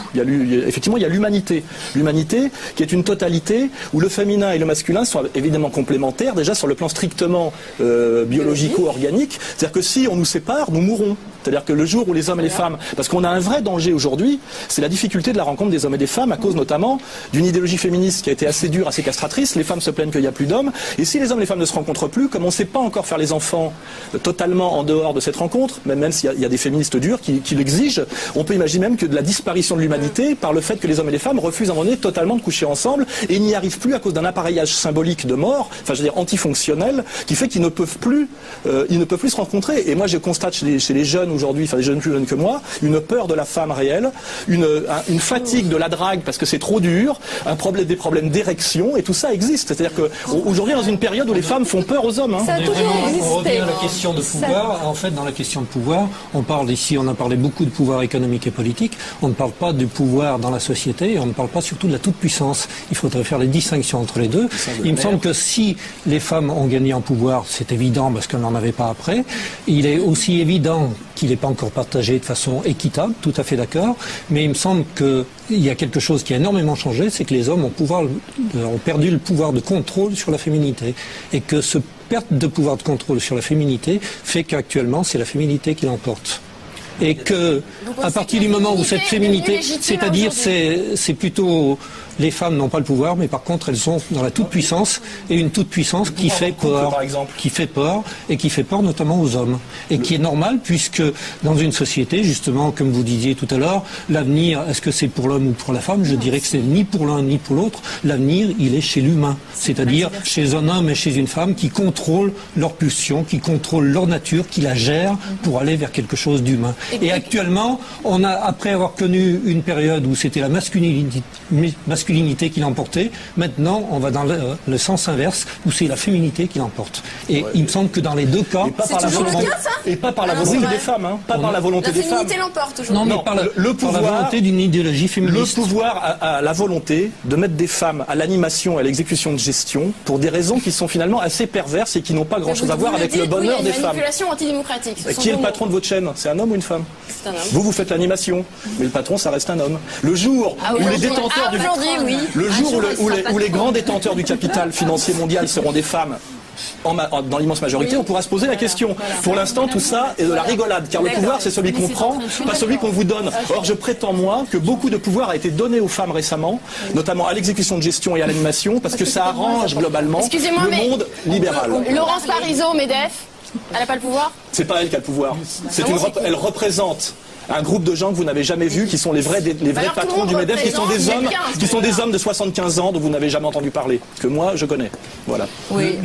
Effectivement, il y a l'humanité. L'humanité qui est une totalité où le féminin et le masculin sont évidemment complémentaires, déjà sur le plan strictement biologico-organique. C'est-à-dire que si on nous sépare, nous mourrons. C'est-à-dire que le jour où les hommes et les femmes, parce qu'on a un vrai danger aujourd'hui, c'est la difficulté de la rencontre des hommes et des femmes à cause notamment d'une idéologie féministe qui a été assez dure, assez castratrice. Les femmes se plaignent qu'il n'y a plus d'hommes. Et si les hommes et les femmes ne se rencontrent plus, comme on ne sait pas encore faire les enfants totalement en dehors de cette rencontre, même s'il y a des féministes dures qui l'exigent, on peut imaginer même que de la disparition de l'humanité par le fait que les hommes et les femmes refusent à un moment donné totalement de coucher ensemble et n'y arrivent plus à cause d'un appareillage symbolique de mort, enfin je veux dire antifonctionnel, qui fait qu'ils ne peuvent plus se rencontrer. Et moi je constate chez les jeunes aujourd'hui, enfin les jeunes plus jeunes que moi, une peur de la femme réelle, une fatigue de la drague parce que c'est trop dur, des problèmes d'érection, et tout ça existe. C'est-à-dire qu'aujourd'hui, dans une période où les femmes font peur aux hommes. Ça a toujours existé. On revient à la question de pouvoir. En fait, dans la question de pouvoir, on a parlé beaucoup de pouvoir économique et politique. On ne parle pas du pouvoir dans la société et on ne parle pas surtout de la toute-puissance. Il faudrait faire les distinctions entre les deux. Il me semble que si les femmes ont gagné en pouvoir, c'est évident parce qu'elles n'en avaient pas après. Il est aussi évident qu'il n'est pas encore partagé de façon équitable, tout à fait d'accord. Mais il me semble qu'il y a quelque chose qui a énormément changé, c'est que les hommes ont perdu le pouvoir de contrôle sur la féminité. Et que ce perte de pouvoir de contrôle sur la féminité fait qu'actuellement, c'est la féminité qui l'emporte. Et que, à partir du moment où cette féminité, c'est-à-dire, c'est plutôt, les femmes n'ont pas le pouvoir, mais par contre, elles sont dans la toute-puissance, et une toute-puissance qui fait peur, et qui fait peur notamment aux hommes. Et qui est normal, puisque dans une société, justement, comme vous disiez tout à l'heure, l'avenir, est-ce que c'est pour l'homme ou pour la femme? Je dirais que c'est ni pour l'un ni pour l'autre. L'avenir, il est chez l'humain. C'est-à-dire chez un homme et chez une femme qui contrôlent leur pulsion, qui contrôlent leur nature, qui la gèrent pour aller vers quelque chose d'humain. Et actuellement, après avoir connu une période où c'était la masculinité qui l'emportait, maintenant on va dans le sens inverse où c'est la féminité qui l'emporte. Et il me semble que dans les deux cas... Et pas par la volonté des femmes, hein. Pas par la volonté des femmes. La féminité l'emporte aujourd'hui. Non, mais par la volonté d'une idéologie féministe. Le pouvoir a la volonté de mettre des femmes à l'animation et à l'exécution de gestion pour des raisons qui sont finalement assez perverses et qui n'ont pas grand-chose à voir avec le bonheur des femmes. Manipulation antidémocratique. Qui est le patron de votre chaîne? C'est un homme ou une femme? C'est un homme. Vous faites l'animation, mais le patron, ça reste un homme. Le jour où les détenteurs où les grands détenteurs du capital financier mondial seront des femmes, dans l'immense majorité, on pourra se poser la question. Pour l'instant, tout ça est de la rigolade, car le pouvoir, c'est celui qu'on prend, pas celui qu'on vous donne. Or, je prétends, moi, que beaucoup de pouvoir a été donné aux femmes récemment, notamment à l'exécution de gestion et à l'animation, parce que ça arrange globalement le monde libéral. Laurence Parisot, MEDEF, elle n'a pas le pouvoir? C'est pas elle qui a le pouvoir. Elle représente Un groupe de gens que vous n'avez jamais vus, qui sont les vrais patrons du MEDEF, qui sont des hommes de 75 ans dont vous n'avez jamais entendu parler, que moi je connais. Voilà. Oui,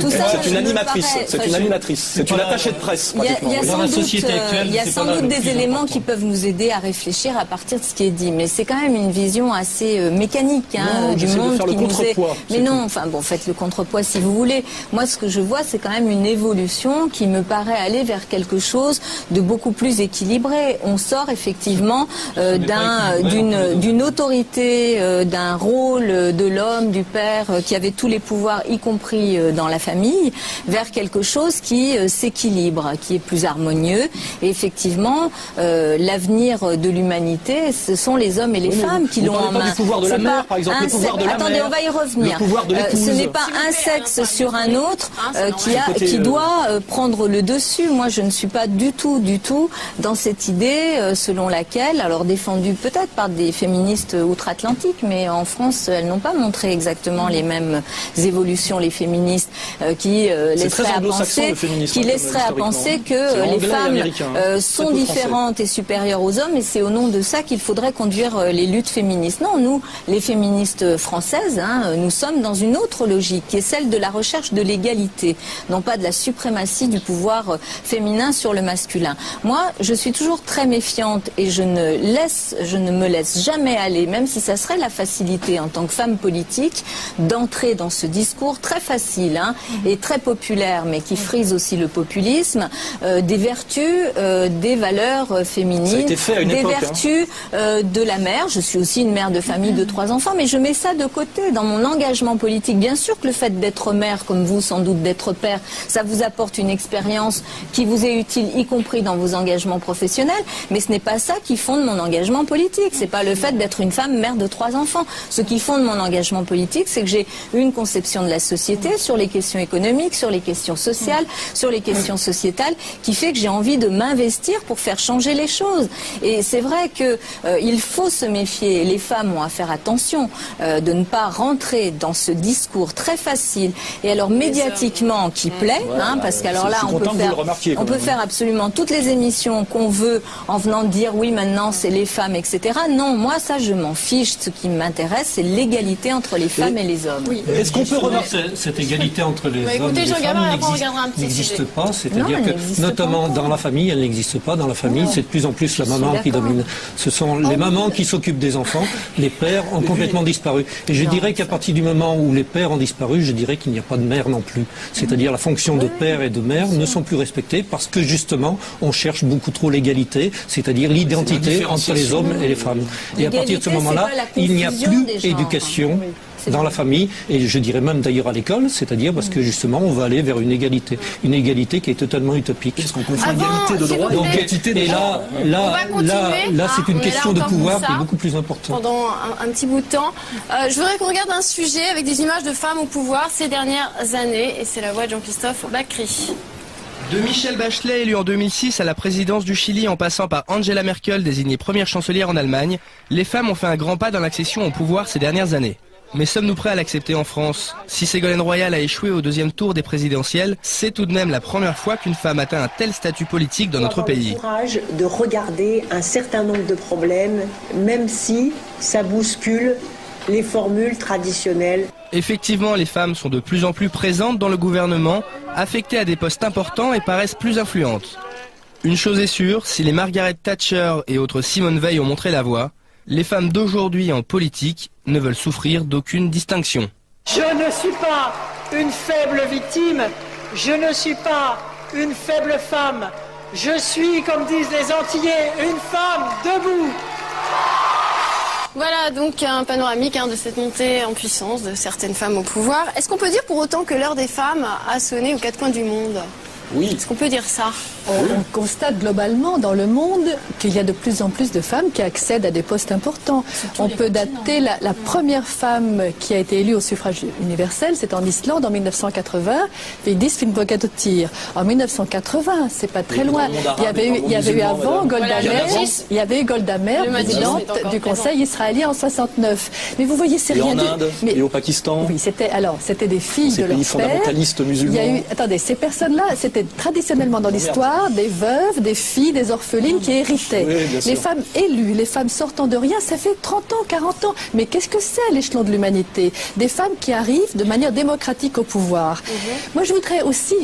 c'est une animatrice, c'est une attachée de presse. Il y a sans doute des éléments qui peuvent nous aider à réfléchir à partir de ce qui est dit, mais c'est quand même une vision assez mécanique du monde qui nous est. Mais non, enfin bon, faites le contrepoids si vous voulez. Moi, ce que je vois, c'est quand même une évolution qui me paraît aller vers quelque chose de beaucoup plus équilibré. On sort effectivement d'une autorité, d'un rôle de l'homme, du père, qui avait tous les pouvoirs, y compris dans la famille, vers quelque chose qui s'équilibre, qui est plus harmonieux. Et effectivement, l'avenir de l'humanité, ce sont les hommes et les femmes qui l'ont en main. Le pouvoir de la mère, par exemple, le pouvoir de la Attendez, mère, on va y revenir. Le pouvoir de l'épouse. Ce n'est pas un sexe sur un autre qui doit prendre le dessus. Moi, je ne suis pas du tout dans cette idée selon laquelle, alors défendue peut-être par des féministes outre-Atlantique, mais en France, elles n'ont pas montré exactement les mêmes évolutions, les féministes, qui laisseraient à penser que les femmes sont différentes et supérieures aux hommes, et c'est au nom de ça qu'il faudrait conduire les luttes féministes. Non, nous, les féministes françaises, nous sommes dans une autre logique, qui est celle de la recherche de l'égalité, non pas de la suprématie du pouvoir féminin sur le masculin. Moi, je suis toujours très méfiante et je ne me laisse jamais aller, même si ça serait la facilité en tant que femme politique, d'entrer dans ce discours très facile et très populaire, mais qui frise aussi le populisme, des vertus, des valeurs féminines, des vertus de la mère. Je suis aussi une mère de famille de 3 enfants, mais je mets ça de côté dans mon engagement politique. Bien sûr que le fait d'être mère, comme vous sans doute d'être père, ça vous apporte une expérience qui vous est utile, y compris dans vos engagements professionnels, mais ce n'est pas ça qui fonde mon engagement politique. C'est pas le fait d'être une femme mère de 3 enfants. Ce qui fonde mon engagement politique, c'est que j'ai une conception de la société sur les questions économiques, sur les questions sociales, sur les questions sociétales, qui fait que j'ai envie de m'investir pour faire changer les choses. Et c'est vrai que il faut se méfier. Les femmes ont à faire attention de ne pas rentrer dans ce discours très facile et alors médiatiquement qui plaît, parce qu'alors là on peut faire absolument toutes les émissions qu'on veut en venant de dire oui maintenant c'est les femmes, etc. Non, moi ça je m'en fiche. Ce qui m'intéresse, c'est l'égalité entre les femmes et les hommes. Oui. Est-ce qu'on peut remarquer cette égalité entre les hommes et les femmes n'existe pas, c'est-à-dire que notamment dans la famille, elle n'existe pas. Dans la famille, c'est de plus en plus la maman qui domine. Ce sont les mamans qui s'occupent des enfants. Les pères ont complètement disparu. Et je dirais qu'à partir du moment où les pères ont disparu, je dirais qu'il n'y a pas de mère non plus. C'est-à-dire la fonction de père et de mère ne sont plus respectées parce que justement, on cherche beaucoup trop l'égalité, c'est-à-dire l'identité entre les hommes et les femmes. Et à partir de ce moment-là, il n'y a plus d'éducation dans la famille, et je dirais même d'ailleurs à l'école, c'est-à-dire parce que justement on va aller vers une égalité qui est totalement utopique. Parce qu'on confond égalité de droit et égalité de droit. Là c'est une question de pouvoir qui est beaucoup plus importante. Pendant un petit bout de temps, je voudrais qu'on regarde un sujet avec des images de femmes au pouvoir ces dernières années, et c'est la voix de Jean-Christophe Bacri. De Michelle Bachelet, élue en 2006 à la présidence du Chili, en passant par Angela Merkel, désignée première chancelière en Allemagne, les femmes ont fait un grand pas dans l'accession au pouvoir ces dernières années. Mais sommes-nous prêts à l'accepter en France? Si Ségolène Royal a échoué au 2e tour des présidentielles, c'est tout de même la première fois qu'une femme atteint un tel statut politique dans notre pays. Il faut avoir le courage de regarder un certain nombre de problèmes, même si ça bouscule les formules traditionnelles. Effectivement, les femmes sont de plus en plus présentes dans le gouvernement, affectées à des postes importants et paraissent plus influentes. Une chose est sûre, si les Margaret Thatcher et autres Simone Veil ont montré la voie, les femmes d'aujourd'hui en politique ne veulent souffrir d'aucune distinction. Je ne suis pas une faible victime, je ne suis pas une faible femme, je suis, comme disent les Antillais, une femme debout. Voilà donc un panoramique de cette montée en puissance de certaines femmes au pouvoir. Est-ce qu'on peut dire pour autant que l'heure des femmes a sonné aux 4 coins du monde ? Oui. Est-ce qu'on peut dire ça? On constate globalement dans le monde qu'il y a de plus en plus de femmes qui accèdent à des postes importants. On peut dater la première femme qui a été élue au suffrage universel, c'est en Islande en 1980, Vigdis Finnbogadóttir. En 1980, c'est pas très loin. Il y avait eu avant Golda Meir, présidente du Conseil israélien en 69. Mais vous voyez, c'est rien. Et en Inde, et au Pakistan. Oui, c'était des filles de leur père. Ces pays fondamentalistes musulmans. Attendez, ces personnes-là, c'était c'était traditionnellement dans l'histoire des veuves, des filles, des orphelines qui héritaient. Les femmes élues, les femmes sortant de rien, ça fait 30 ans, 40 ans. Mais qu'est-ce que c'est à l'échelon de l'humanité? Des femmes qui arrivent de manière démocratique au pouvoir. Moi, je voudrais aussi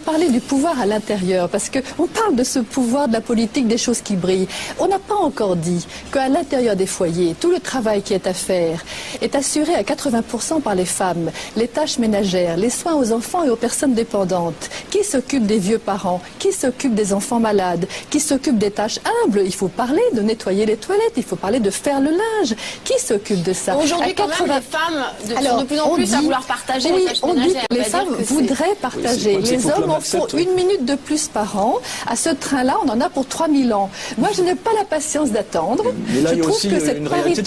parler du pouvoir à l'intérieur, parce qu'on parle de ce pouvoir de la politique, des choses qui brillent. On n'a pas encore dit qu'à l'intérieur des foyers, tout le travail qui est à faire est assuré à 80% par les femmes. Les tâches ménagères, les soins aux enfants et aux personnes dépendantes. Qui s'occupe des vieux parents? Qui s'occupe des enfants malades? Qui s'occupe des tâches humbles? Il faut parler de nettoyer les toilettes, il faut parler de faire le linge. Qui s'occupe de ça? Aujourd'hui, quand même, les femmes sont de plus en plus à vouloir partager les tâches ménagères. On dit que les femmes voudraient partager. Les hommes en font une minute de plus par an. À ce train-là, on en a pour 3000 ans. Moi, je n'ai pas la patience d'attendre. Je trouve que cette parité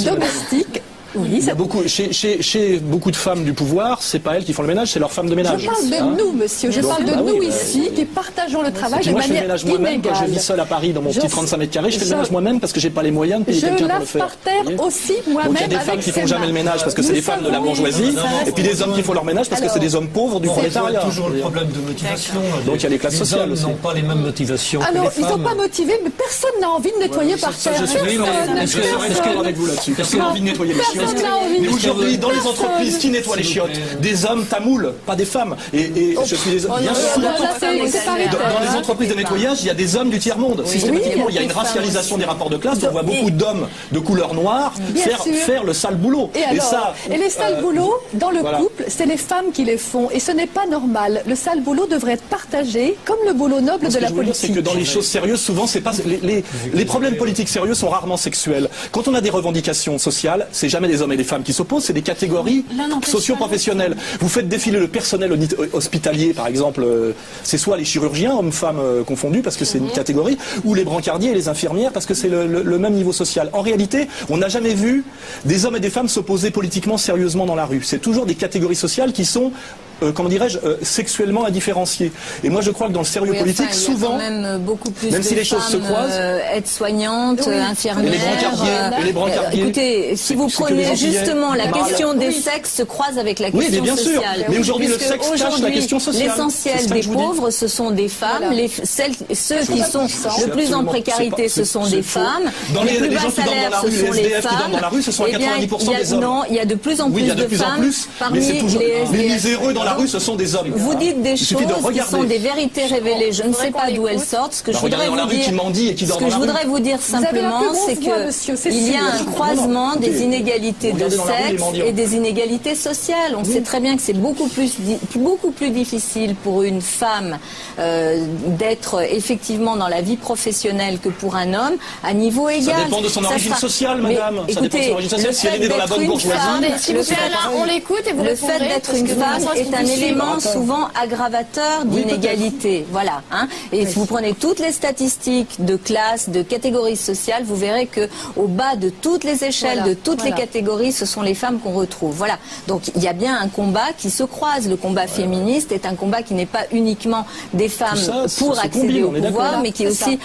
domestique... Oui, il y a beaucoup, chez beaucoup de femmes du pouvoir, c'est pas elles qui font le ménage, c'est leurs femmes de ménage. Je parle de nous, monsieur. Je parle de nous ici, qui partageons le travail de manière inégale. Moi, je fais le ménage moi-même quand je vis seul à Paris dans mon petit 35 mètres carrés. Je fais le ménage moi-même parce que j'ai pas les moyens de payer quelqu'un pour le faire. Je lave par terre aussi moi-même. Donc il y a des femmes qui font jamais le ménage parce que c'est des femmes de la bourgeoisie, et puis des hommes qui font leur ménage parce que c'est des hommes pauvres du prolétariat. Toujours le problème de motivation. Donc il y a les classes sociales aussi. Ils n'ont pas les mêmes motivations. Alors ils sont pas motivés, mais personne n'a envie de nettoyer par terre. Je suis d'accord avec vous là-dessus. Personne n'a envie de nettoyer les chiottes. Mais aujourd'hui, dans les entreprises, qui nettoient les chiottes? Des hommes tamouls, pas des femmes. Et je suis bien sûr. Dans les entreprises de nettoyage, il y a des hommes du tiers-monde. Systématiquement, il y a une racialisation des rapports de classe. On voit beaucoup d'hommes de couleur noire faire le sale boulot. Et les sales boulots, dans le couple, c'est les femmes qui les font. Et ce n'est pas normal. Le sale boulot devrait être partagé comme le boulot noble de la politique. C'est que dans les choses sérieuses, souvent, c'est pas les problèmes politiques sérieux sont rarement sexuels. Quand on a des revendications sociales, c'est jamais des hommes et des femmes qui s'opposent, c'est des catégories socio-professionnelles. Vous faites défiler le personnel hospitalier, par exemple, c'est soit les chirurgiens, hommes-femmes confondus, parce que c'est une catégorie, ou les brancardiers et les infirmières, parce que c'est le même niveau social. En réalité, on n'a jamais vu des hommes et des femmes s'opposer politiquement sérieusement dans la rue. C'est toujours des catégories sociales qui sont comment dirais-je, sexuellement indifférenciées. Et moi, je crois que dans le sérieux politique, souvent, même beaucoup plus même si les choses se croisent, aides-soignantes, infirmières, les brancardiers. Écoutez, si vous prenez justement la question des sexes se croise avec la question bien sûr. sociale. Mais aujourd'hui, le sexe cache la question sociale. L'essentiel des pauvres, ce sont des femmes. Ceux qui sont le plus en précarité, ce sont des femmes. Les plus bas salaires, ce sont les femmes. Ce sont à 90% des hommes. Non, il y a de plus en plus de femmes parmi les miséreux dans la rue, ce sont des hommes. Vous dites des choses qui sont des vérités révélées. Je ne sais pas d'où elles sortent. Ce que je voudrais vous dire simplement, c'est qu'il y a un croisement des inégalités de sexe et des inégalités sociales. On sait très bien que c'est beaucoup plus difficile pour une femme d'être effectivement dans la vie professionnelle que pour un homme à niveau égal. Ça dépend de son origine sociale, madame. Ça dépend de son origine sociale. Si elle est dans la bonne bourgeoisie. On l'écoute et vous le fait d'être une femme est un élément souvent aggravateur d'inégalité. Voilà. Et si vous prenez toutes les statistiques de classe, de catégories sociales, vous verrez que au bas de toutes les échelles, de toutes les catégories, ce sont les femmes qu'on retrouve. Voilà. Donc il y a bien un combat qui se croise. Le combat féministe est un combat qui n'est pas uniquement des femmes pour accéder au pouvoir, mais qui est aussi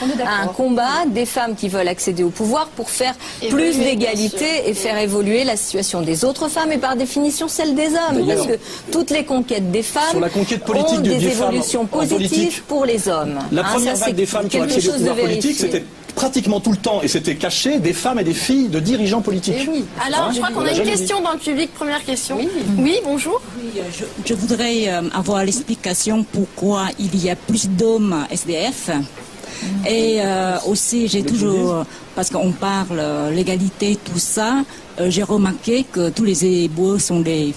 un combat des femmes qui veulent accéder au pouvoir pour faire plus d'égalité et faire évoluer la situation des autres femmes et par définition celle des hommes. Parce que toutes les conquêtes des femmes ont des évolutions positives pour les hommes. La première vague des femmes qui ont accédé au pouvoir politique, c'était pratiquement tout le temps, et c'était caché, des femmes et des filles de dirigeants politiques. Alors, je crois qu'on a une question dans le public. Première question. Oui, bonjour. Oui, je voudrais avoir l'explication pourquoi il y a plus d'hommes SDF. Et aussi, j'ai toujours, parce qu'on parle l'égalité, tout ça, j'ai remarqué que tous les éboueurs sont des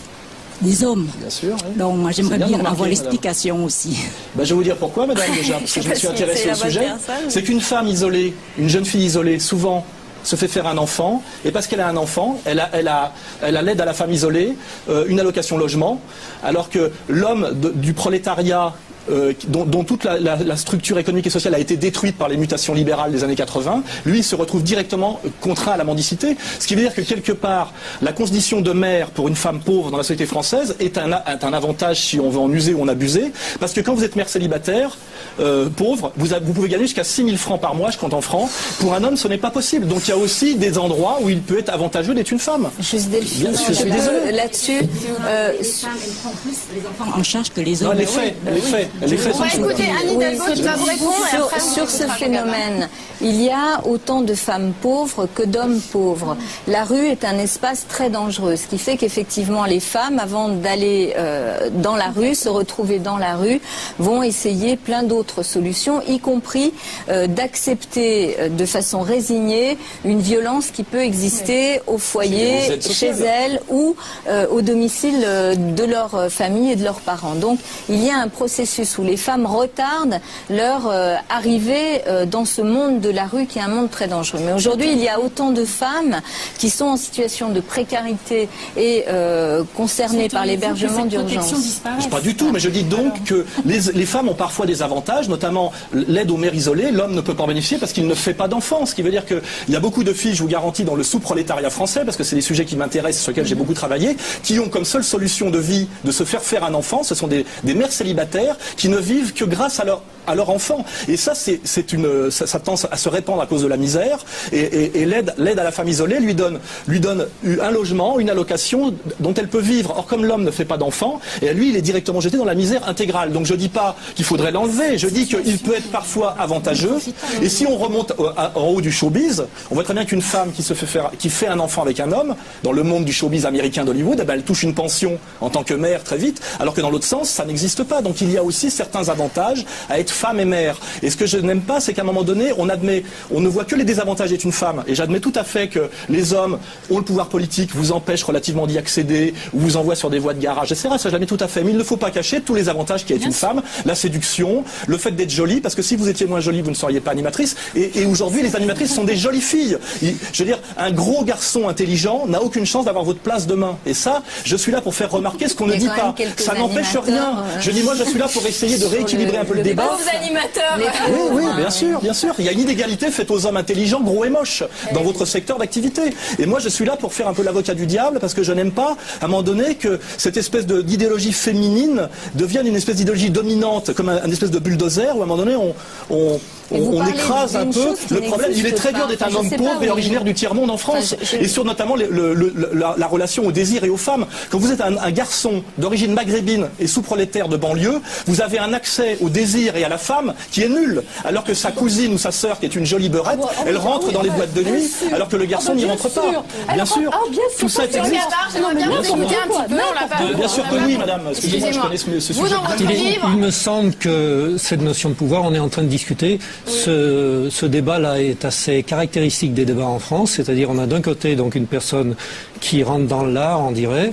hommes. Bien sûr. Oui. Donc, moi, j'aimerais bien avoir l'explication aussi. Je vais vous dire pourquoi, madame, déjà, parce que je me suis intéressé au sujet. C'est qu'une femme isolée, une jeune fille isolée, souvent se fait faire un enfant, et parce qu'elle a un enfant, elle a l'aide à la femme isolée, une allocation logement, alors que l'homme du prolétariat dont toute la structure économique et sociale a été détruite par les mutations libérales des années 80, lui se retrouve directement contraint à la mendicité. Ce qui veut dire que quelque part, la condition de mère pour une femme pauvre dans la société française est un avantage si on veut en user ou en abuser, parce que quand vous êtes mère célibataire, pauvre, vous pouvez gagner jusqu'à 6 000 francs par mois, je compte en francs. Pour un homme, ce n'est pas possible. Donc il y a aussi des endroits où il peut être avantageux d'être une femme. Juste Delphine, je suis désolée. Là-dessus, les femmes, elles prennent plus les enfants en charge que les hommes. Non, les faits. Les faits On va sont écouter Anne Hidalgo qui va vous répondre. Et après, Sur ce phénomène, il y a autant de femmes pauvres que d'hommes pauvres. La rue est un espace très dangereux, ce qui fait qu'effectivement les femmes, avant d'aller dans la rue, se retrouver dans la rue, vont essayer plein d'autres solutions, y compris d'accepter de façon résignée une violence qui peut exister au foyer, chez elles ou au domicile de leur famille et de leurs parents. Donc il y a un processus où les femmes retardent leur arrivée dans ce monde de la rue qui est un monde très dangereux. Mais aujourd'hui, il y a autant de femmes qui sont en situation de précarité et concernées par l'hébergement d'urgence. Pas du tout, mais je dis donc que les femmes ont parfois des avantages, notamment l'aide aux mères isolées. L'homme ne peut pas en bénéficier parce qu'il ne fait pas d'enfants. Ce qui veut dire qu'il y a beaucoup de filles, je vous garantis, dans le sous-prolétariat français, parce que c'est des sujets qui m'intéressent, sur lesquels j'ai beaucoup travaillé, qui ont comme seule solution de vie de se faire un enfant. Ce sont des mères célibataires qui ne vivent que grâce à leur enfant. Et ça, ça tend à se répandre à cause de la misère. Et l'aide à la femme isolée lui donne un logement, une allocation dont elle peut vivre. Or, comme l'homme ne fait pas d'enfant, et lui, il est directement jeté dans la misère intégrale. Donc je dis pas qu'il faudrait l'enlever, je dis qu'il peut être parfois avantageux. Et si on remonte en haut du showbiz, on voit très bien qu'une femme qui fait un enfant avec un homme, dans le monde du showbiz américain d'Hollywood, elle touche une pension en tant que mère très vite, alors que dans l'autre sens, ça n'existe pas. Donc il y a aussi certains avantages à être femme et mère. Et ce que je n'aime pas, c'est qu'à un moment donné, on ne voit que les désavantages d'être une femme. Et j'admets tout à fait que les hommes ont le pouvoir politique, vous empêchent relativement d'y accéder, ou vous envoient sur des voies de garage, etc. Ça, j'admets tout à fait. Mais il ne faut pas cacher tous les avantages qu'il y a une femme, la séduction, le fait d'être jolie, parce que si vous étiez moins jolie, vous ne seriez pas animatrice. Et aujourd'hui, les animatrices sont des jolies filles. Je veux dire, un gros garçon intelligent n'a aucune chance d'avoir votre place demain. Et ça, je suis là pour faire remarquer ce qu'on ne dit pas. Ça n'empêche rien. Je dis, moi, je suis là pour essayer de rééquilibrer un peu le débat. Oui, bien sûr, bien sûr. Il y a une inégalité faite aux hommes intelligents, gros et moches, dans votre secteur d'activité. Et moi, je suis là pour faire un peu l'avocat du diable, parce que je n'aime pas, à un moment donné, que cette espèce d'idéologie féminine devienne une espèce d'idéologie dominante, comme un espèce de bulldozer, où à un moment donné, on écrase un peu le problème. Il est très dur d'être un homme pauvre et originaire du tiers-monde en France. Et sur notamment la relation au désir et aux femmes. Quand vous êtes un garçon d'origine maghrébine et sous-prolétaire de banlieue, vous avez un accès au désir et à la femme qui est nul. Alors que sa cousine ou sa sœur, qui est une jolie beurette, elle rentre dans les boîtes de nuit, alors que le garçon n'y rentre pas. Bien sûr. Tout ça existe. Bien sûr que oui, madame. Excusez-moi, je connais ce sujet. Il me semble que cette notion de pouvoir, on est en train de discuter. Ce débat-là est assez caractéristique des débats en France, c'est-à-dire on a d'un côté donc une personne qui rentre dans l'art, on dirait,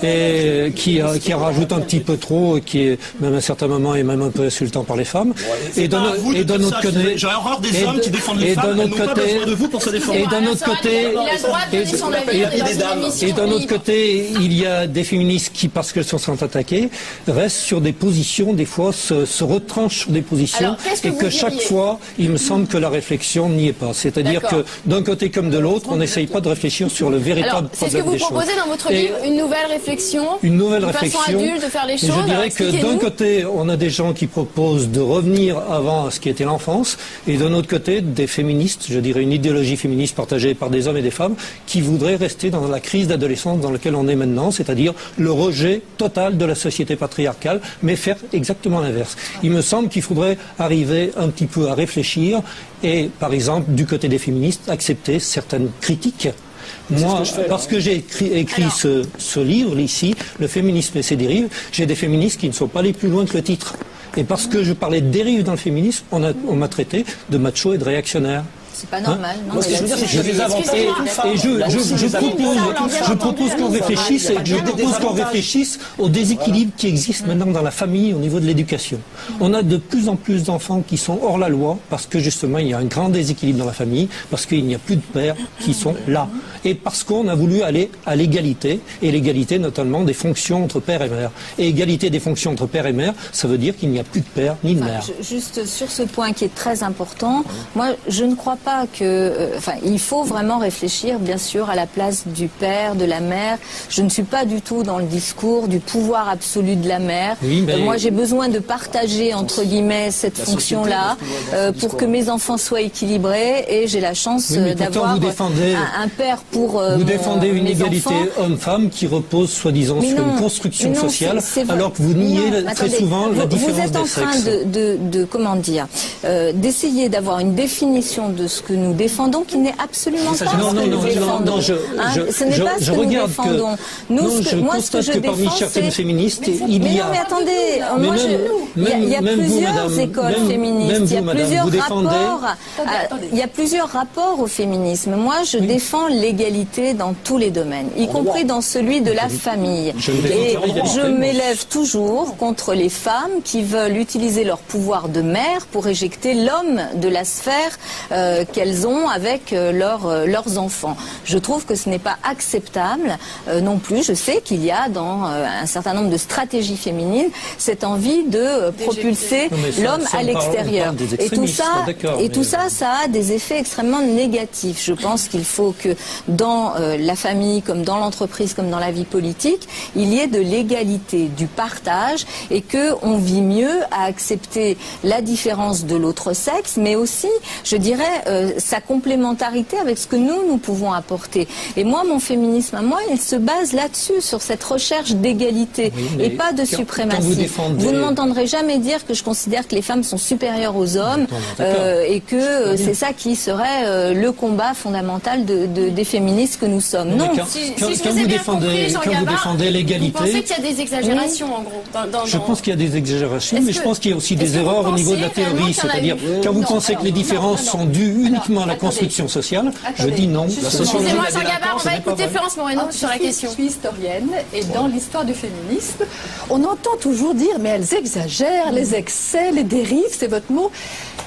et qui rajoute un petit peu trop, qui est même à un certain moment est même un peu insultant par les femmes. Et d'un autre côté, j'ai horreur des hommes qui défendent les femmes. Elles n'ont pas besoin de vous pour se défendre. Et d'un autre côté, il y a des féministes qui, parce qu'elles se sentent attaquées, restent sur des positions, des fois se retranchent sur des positions, et que chaque fois, il me semble que la réflexion n'y est pas. C'est-à-dire que d'un côté comme de l'autre, on n'essaye pas de réfléchir sur le véritable problème des choses. C'est ce que vous proposez dans votre livre, une nouvelle réflexion, une façon adulte de faire les choses. Je dirais que d'un côté, on a des gens qui proposent de revenir avant ce qui était l'enfance, et d'un autre côté, des féministes, je dirais une idéologie féministe partagée par des hommes et des femmes, qui voudraient rester dans la crise d'adolescence dans laquelle on est maintenant, c'est-à-dire le rejet total de la société patriarcale, mais faire exactement l'inverse. Il me semble qu'il faudrait arriver un petit peu à réfléchir et, par exemple, du côté des féministes, accepter certaines critiques. Moi, parce que j'ai écrit ce livre ici, Le féminisme et ses dérives, j'ai des féministes qui ne sont pas allés plus loin que le titre. Et parce que je parlais de dérives dans le féminisme, on m'a traité de macho et de réactionnaire. C'est pas normal. Non, ce que je veux dire, c'est que je propose qu'on réfléchisse, au déséquilibre qui existe maintenant dans la famille au niveau de l'éducation. On a de plus en plus d'enfants qui sont hors la loi parce que justement il y a un grand déséquilibre dans la famille, parce qu'il n'y a plus de pères qui sont là. Et parce qu'on a voulu aller à l'égalité, et l'égalité notamment des fonctions entre père et mère. Et égalité des fonctions entre père et mère, ça veut dire qu'il n'y a plus de père ni de mère. Juste sur ce point qui est très important, moi je ne crois pas pas que... il faut vraiment réfléchir, bien sûr, à la place du père, de la mère. Je ne suis pas du tout dans le discours du pouvoir absolu de la mère. Oui, mais... moi, j'ai besoin de partager, entre guillemets, cette fonction-là pour que mes enfants soient équilibrés. Et j'ai la chance d'avoir un père pour Vous défendez une mes égalité enfants. homme-femme qui repose soi-disant sur une construction sociale, alors que vous niez très souvent la différence des sexes. Vous êtes en train comment dire, d'essayer d'avoir une définition de ce que nous défendons qui n'est absolument pas ce que nous défendons. Ce n'est pas ce que nous défendons. Je constate que parmi certaines féministes, il y a... Mais attendez, il y a plusieurs écoles féministes, il y a plusieurs rapports au féminisme. Moi, je défends l'égalité dans tous les domaines, y compris dans celui de la famille. Et je m'élève toujours contre les femmes qui veulent utiliser leur pouvoir de mère pour éjecter l'homme de la sphère qu'elles ont avec leurs enfants. Je trouve que ce n'est pas acceptable non plus. Je sais qu'il y a dans un certain nombre de stratégies féminines cette envie de propulser l'homme à l'extérieur. Et tout ça, ça a des effets extrêmement négatifs. Je pense qu'il faut que dans la famille, comme dans l'entreprise, comme dans la vie politique, il y ait de l'égalité, du partage, et qu'on vit mieux à accepter la différence de l'autre sexe, mais aussi, je dirais, sa complémentarité avec ce que nous pouvons apporter. Et moi, mon féminisme à moi, il se base là-dessus, sur cette recherche d'égalité et pas de suprématie. Vous ne m'entendrez jamais dire que je considère que les femmes sont supérieures aux hommes et que c'est ça qui serait le combat fondamental des féministes que nous sommes. Non. Quand vous défendez l'égalité... Vous pensez qu'il y a des exagérations, en gros Je pense qu'il y a des exagérations, mais je pense qu'il y a aussi des erreurs au niveau de la théorie. C'est-à-dire, quand vous pensez que les différences sont dues uniquement à la construction sociale, je dis non. Excusez-moi, Jean Gabard, on va écouter Florence Moreno sur la question. Je suis historienne et dans l'histoire du féminisme, on entend toujours dire mais elles exagèrent, les excès, les dérives, c'est votre mot.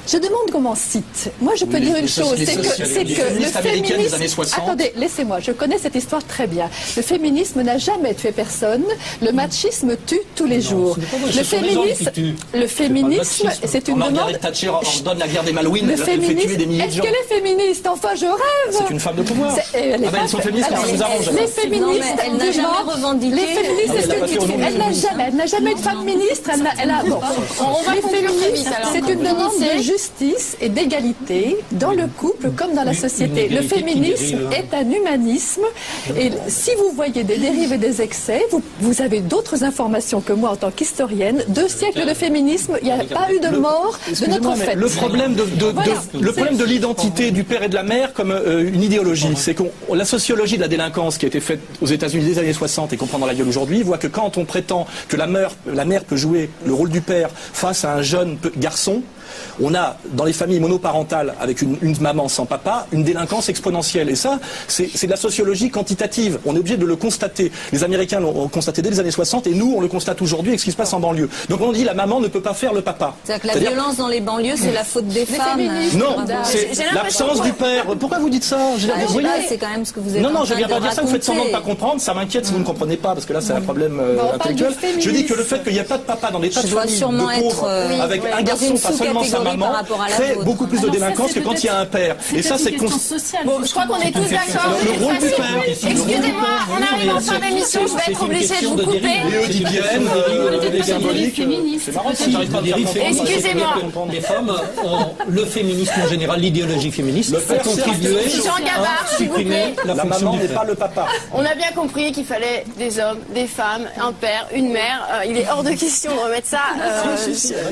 Je demande qu'on m'en cite. Moi, je peux dire une chose, c'est que le féminisme... Attendez, laissez-moi, je connais cette histoire très bien. Le féminisme n'a jamais tué personne. Le machisme tue tous les jours. Le féminisme, c'est une demande... Margaret Thatcher ordonne la guerre des Malouines, elle fait tuer des milliers de gens. Est-ce qu'elle est féministe? Enfin, je rêve. C'est une femme de pouvoir. Elles sont féministes, ça vous arrange. Les féministes, elle n'a jamais revendiqué. Elle n'a jamais été femme ministre. Les féministes, c'est une demande de justice et d'égalité dans le couple comme dans la société. Le féminisme est un humanisme et si vous voyez des dérives et des excès, vous avez d'autres informations que moi en tant qu'historienne. 2 siècles de féminisme, il n'y a pas eu de mort de notre fête. Le problème de l'identité du père et de la mère comme une idéologie, c'est que la sociologie de la délinquance qui a été faite aux États-Unis des années 60 et qu'on prend dans la gueule aujourd'hui voit que quand on prétend que la mère peut jouer le rôle du père face à un jeune garçon, on a, dans les familles monoparentales, avec une maman sans papa, une délinquance exponentielle. Et ça, c'est de la sociologie quantitative. On est obligé de le constater. Les Américains l'ont constaté dès les années 60 et nous, on le constate aujourd'hui avec ce qui se passe en banlieue. Donc on dit la maman ne peut pas faire le papa. C'est-à-dire que la violence dans les banlieues, c'est la faute des femmes. Non, c'est l'absence du père. Pourquoi vous dites ça? C'est quand même ce que vous êtes Non, je viens pas dire ça, vous faites semblant de ne pas comprendre. Ça m'inquiète si vous ne comprenez pas, parce que là, c'est un problème intellectuel. Je dis que le fait qu'il n'y a pas de papa dans des tas de familles de pauvres, avec un garçon, pas seulement sa maman, crée beaucoup plus de délinquance que quand il y a un père. Et ça, c'est bon, je crois qu'on est tous d'accord. Le rôle du père. Excusez-moi, on arrive en fin d'émission, je vais être obligée de vous couper. C'est marrant si j'arrive pas à dire. Excusez-moi. Les femmes ont le féminisme en général, l'idéologie féministe, a contribué à supprimer la maman n'est pas le papa. On a bien compris qu'il fallait des hommes, des femmes, un père, une mère. Il est hors de question de remettre ça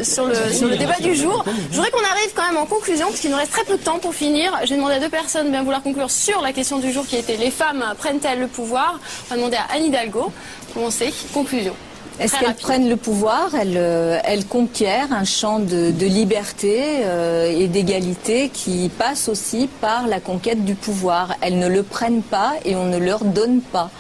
sur le débat du jour. Je voudrais qu'on arrive quand même en conclusion, parce qu'il nous reste très peu de temps pour finir. J'ai demandé à 2 personnes de bien vouloir conclure sur la question du jour qui était les femmes prennent-elles le pouvoir? On va demander à Anne Hidalgo. Commencez. Conclusion. Est-ce qu'elles prennent le pouvoir? Elles conquièrent un champ de liberté et d'égalité qui passe aussi par la conquête du pouvoir. Elles ne le prennent pas et on ne leur donne pas.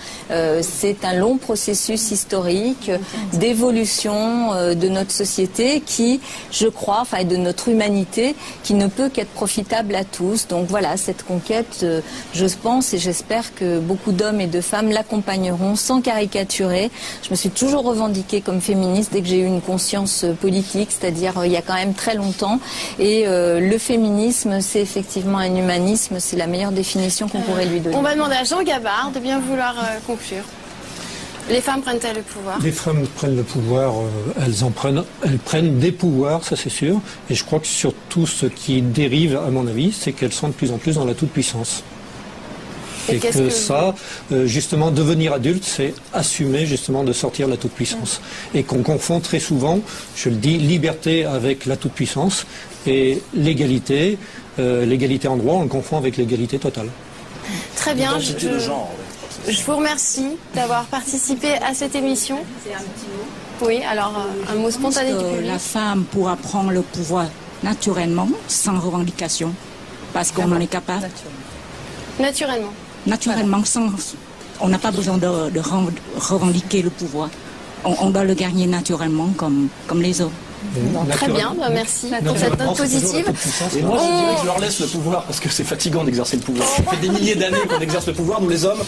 C'est un long processus historique d'évolution de notre société qui, je crois, et de notre humanité, qui ne peut qu'être profitable à tous. Donc voilà, cette conquête, je pense et j'espère que beaucoup d'hommes et de femmes l'accompagneront sans caricaturer. Je me suis toujours revendiquée revendiqué comme féministe dès que j'ai eu une conscience politique, c'est-à-dire il y a quand même très longtemps. Et le féminisme, c'est effectivement un humanisme, c'est la meilleure définition qu'on pourrait lui donner. On va demander à Jean Gabard de bien vouloir conclure. Les femmes prennent-elles le pouvoir? Les femmes prennent le pouvoir, elles prennent des pouvoirs, ça c'est sûr. Et je crois que surtout ce qui dérive, à mon avis, c'est qu'elles sont de plus en plus dans la toute-puissance. Et que ça, justement, devenir adulte, c'est assumer justement de sortir de la toute-puissance. Et qu'on confond très souvent, je le dis, liberté avec la toute-puissance et l'égalité. L'égalité en droit, on le confond avec l'égalité totale. Très bien. Je vous remercie d'avoir participé à cette émission. C'est un petit mot. Oui, alors un mot spontané du public. La femme pourra prendre le pouvoir naturellement, sans revendication, parce qu'on en est capable. Naturellement. Naturellement, on n'a pas besoin de revendiquer le pouvoir. On doit le gagner naturellement comme les hommes. Très bien, merci pour cette note positive. Et moi, je dirais que je leur laisse le pouvoir parce que c'est fatigant d'exercer le pouvoir. Ça fait des milliers d'années qu'on exerce le pouvoir. Nous, les hommes,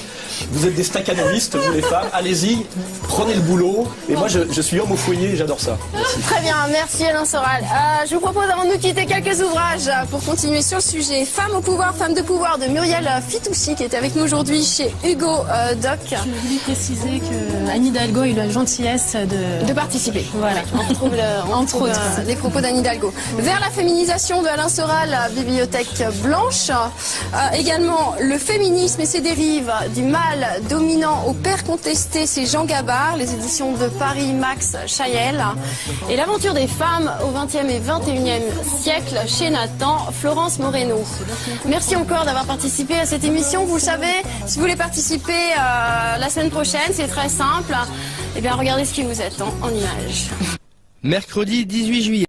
vous êtes des staccanovistes, vous les femmes. Allez-y, prenez le boulot. Et moi, je suis homme au foyer et j'adore ça. Merci. Très bien, merci Alain Soral. Je vous propose, avant de nous quitter, quelques ouvrages pour continuer sur le sujet. Femmes au pouvoir, femmes de pouvoir de Muriel Fitoussi, qui est avec nous aujourd'hui chez Hugo Doc. Je voulais préciser que Anne Hidalgo a eu la gentillesse de participer. Voilà. On retrouve les propos d'Anne Hidalgo. Vers la féminisation de Alain Soral, Bibliothèque Blanche. Également, le féminisme et ses dérives, du mal dominant au père contesté, c'est Jean Gabard, les éditions de Paris Max Chayel. Et l'aventure des femmes au XXe et XXIe siècle chez Nathan, Florence Moreno. Merci encore d'avoir participé à cette émission. Vous le savez, si vous voulez participer la semaine prochaine, c'est très simple. Eh bien, regardez ce qui vous attend en images. Mercredi 18 juillet.